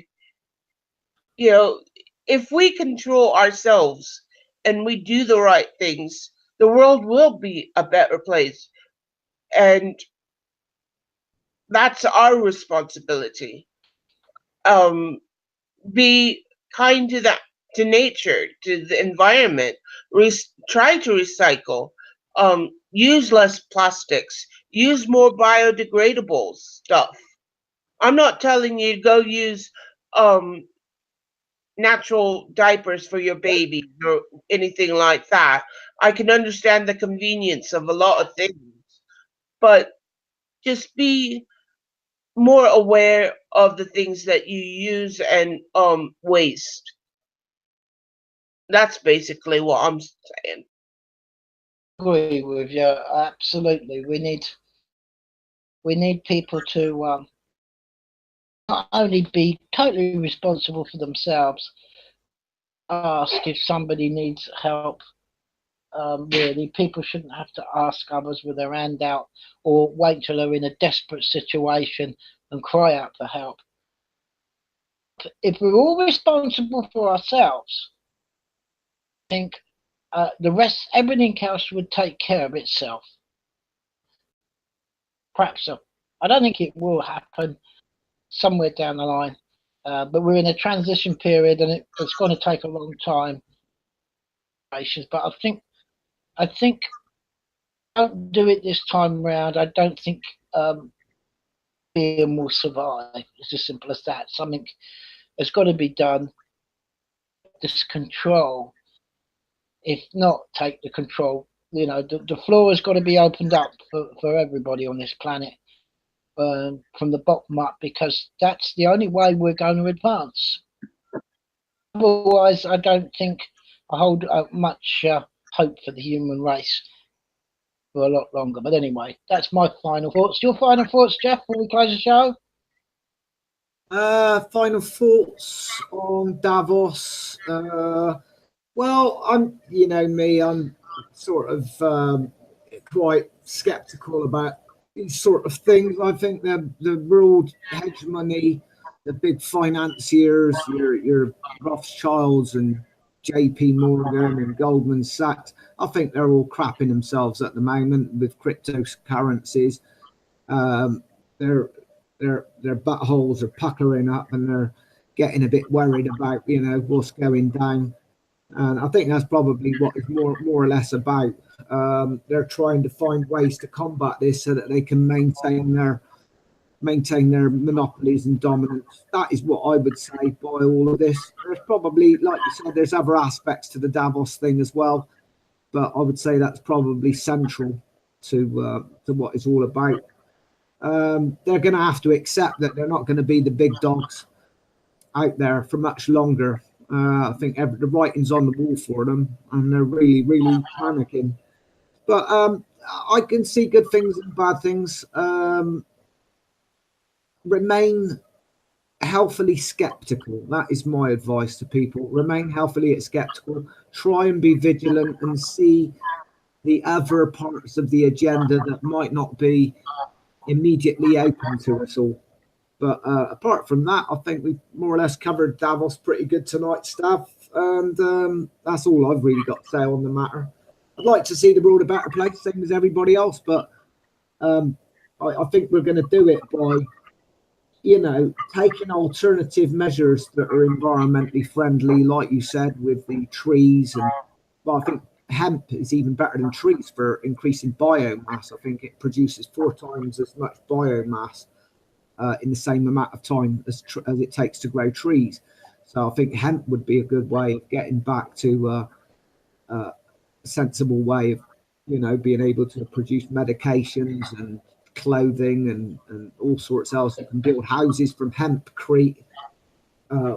You know, if we control ourselves and we do the right things, the world will be a better place. And that's our responsibility. Be kind to nature, to the environment. Try to recycle. Use less plastics. Use more biodegradable stuff. I'm not telling you to go use natural diapers for your baby or anything like that. I can understand the convenience of a lot of things, but just be more aware of the things that you use and waste. That's basically what I'm saying. Agree with you, absolutely. We need people to not only be totally responsible for themselves, ask if somebody needs help. Really, people shouldn't have to ask others with their hand out or wait till they're in a desperate situation and cry out for help. If we're all responsible for ourselves, I think the rest, everything else would take care of itself. Perhaps I don't think it will happen somewhere down the line, but we're in a transition period, and it's going to take a long time. But I think don't do it this time round. I don't think Ian will survive. It's as simple as that. Something has got to be done. This control, if not take the control, you know, the floor has got to be opened up for everybody on this planet, from the bottom up, because that's the only way we're going to advance. Otherwise, I don't think I hold much hope for the human race for a lot longer. But anyway, that's my final thoughts. Your final thoughts, Geoff, before we close the show? Final thoughts on Davos. Well, you know me, I'm sort of quite skeptical about these sort of things. I think the world hegemony, the big financiers, your Rothschilds and JP Morgan and Goldman Sachs, I think they're all crapping themselves at the moment with cryptocurrencies. Their buttholes are puckering up, and they're getting a bit worried about, you know, what's going down. And I think that's probably what it's more or less about. They're trying to find ways to combat this so that they can maintain their monopolies and dominance. That is what I would say by all of this. There's probably, like you said, there's other aspects to the Davos thing as well, but I would say that's probably central to what it's all about. They're going to have to accept that they're not going to be the big dogs out there for much longer. I think the writing's on the wall for them, and they're really, really panicking. But I can see good things and bad things. Remain healthily skeptical. That is my advice to people. Remain healthily skeptical. Try and be vigilant and see the other parts of the agenda that might not be immediately open to us all. But apart from that, I think we've more or less covered Davos pretty good tonight, Stav. And that's all I've really got to say on the matter. I'd like to see the world a better place, same as everybody else. But I think we're going to do it by, you know, taking alternative measures that are environmentally friendly, like you said, with the trees. And well, I think hemp is even better than trees for increasing biomass. I think it produces 4 times as much biomass in the same amount of time as it takes to grow trees. So I think hemp would be a good way of getting back to a sensible way of, you know, being able to produce medications and clothing and all sorts else. You can build houses from hempcrete,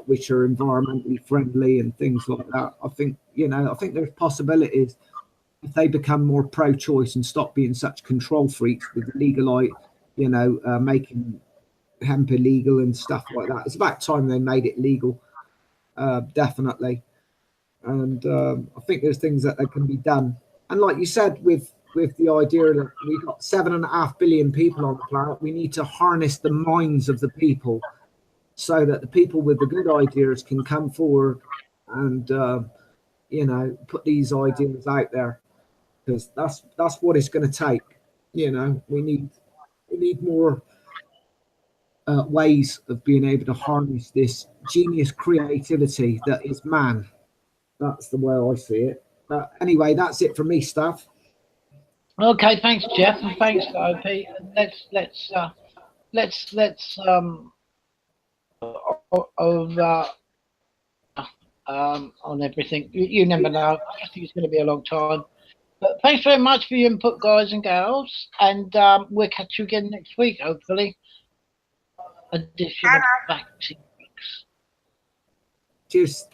which are environmentally friendly and things like that. I think, you know, I think there's possibilities if they become more pro-choice and stop being such control freaks with legal, you know, making hemp illegal and stuff like that. It's about time they made it legal, definitely. And I think there's things that can be done. And like you said, with the idea that we've got 7.5 billion people on the planet, we need to harness the minds of the people so that the people with the good ideas can come forward and you know, put these ideas out there, because that's what it's going to take. You know, we need more ways of being able to harness this genius creativity that is man. That's the way I see it. But anyway, that's it for me, Stav. Okay, thanks, Geoff, and thanks, Lopi. Let's on everything. You never know. I think it's going to be a long time. But thanks very much for your input, guys and gals, and we'll catch you again next week, hopefully. Edition of Vaccine. Cheers.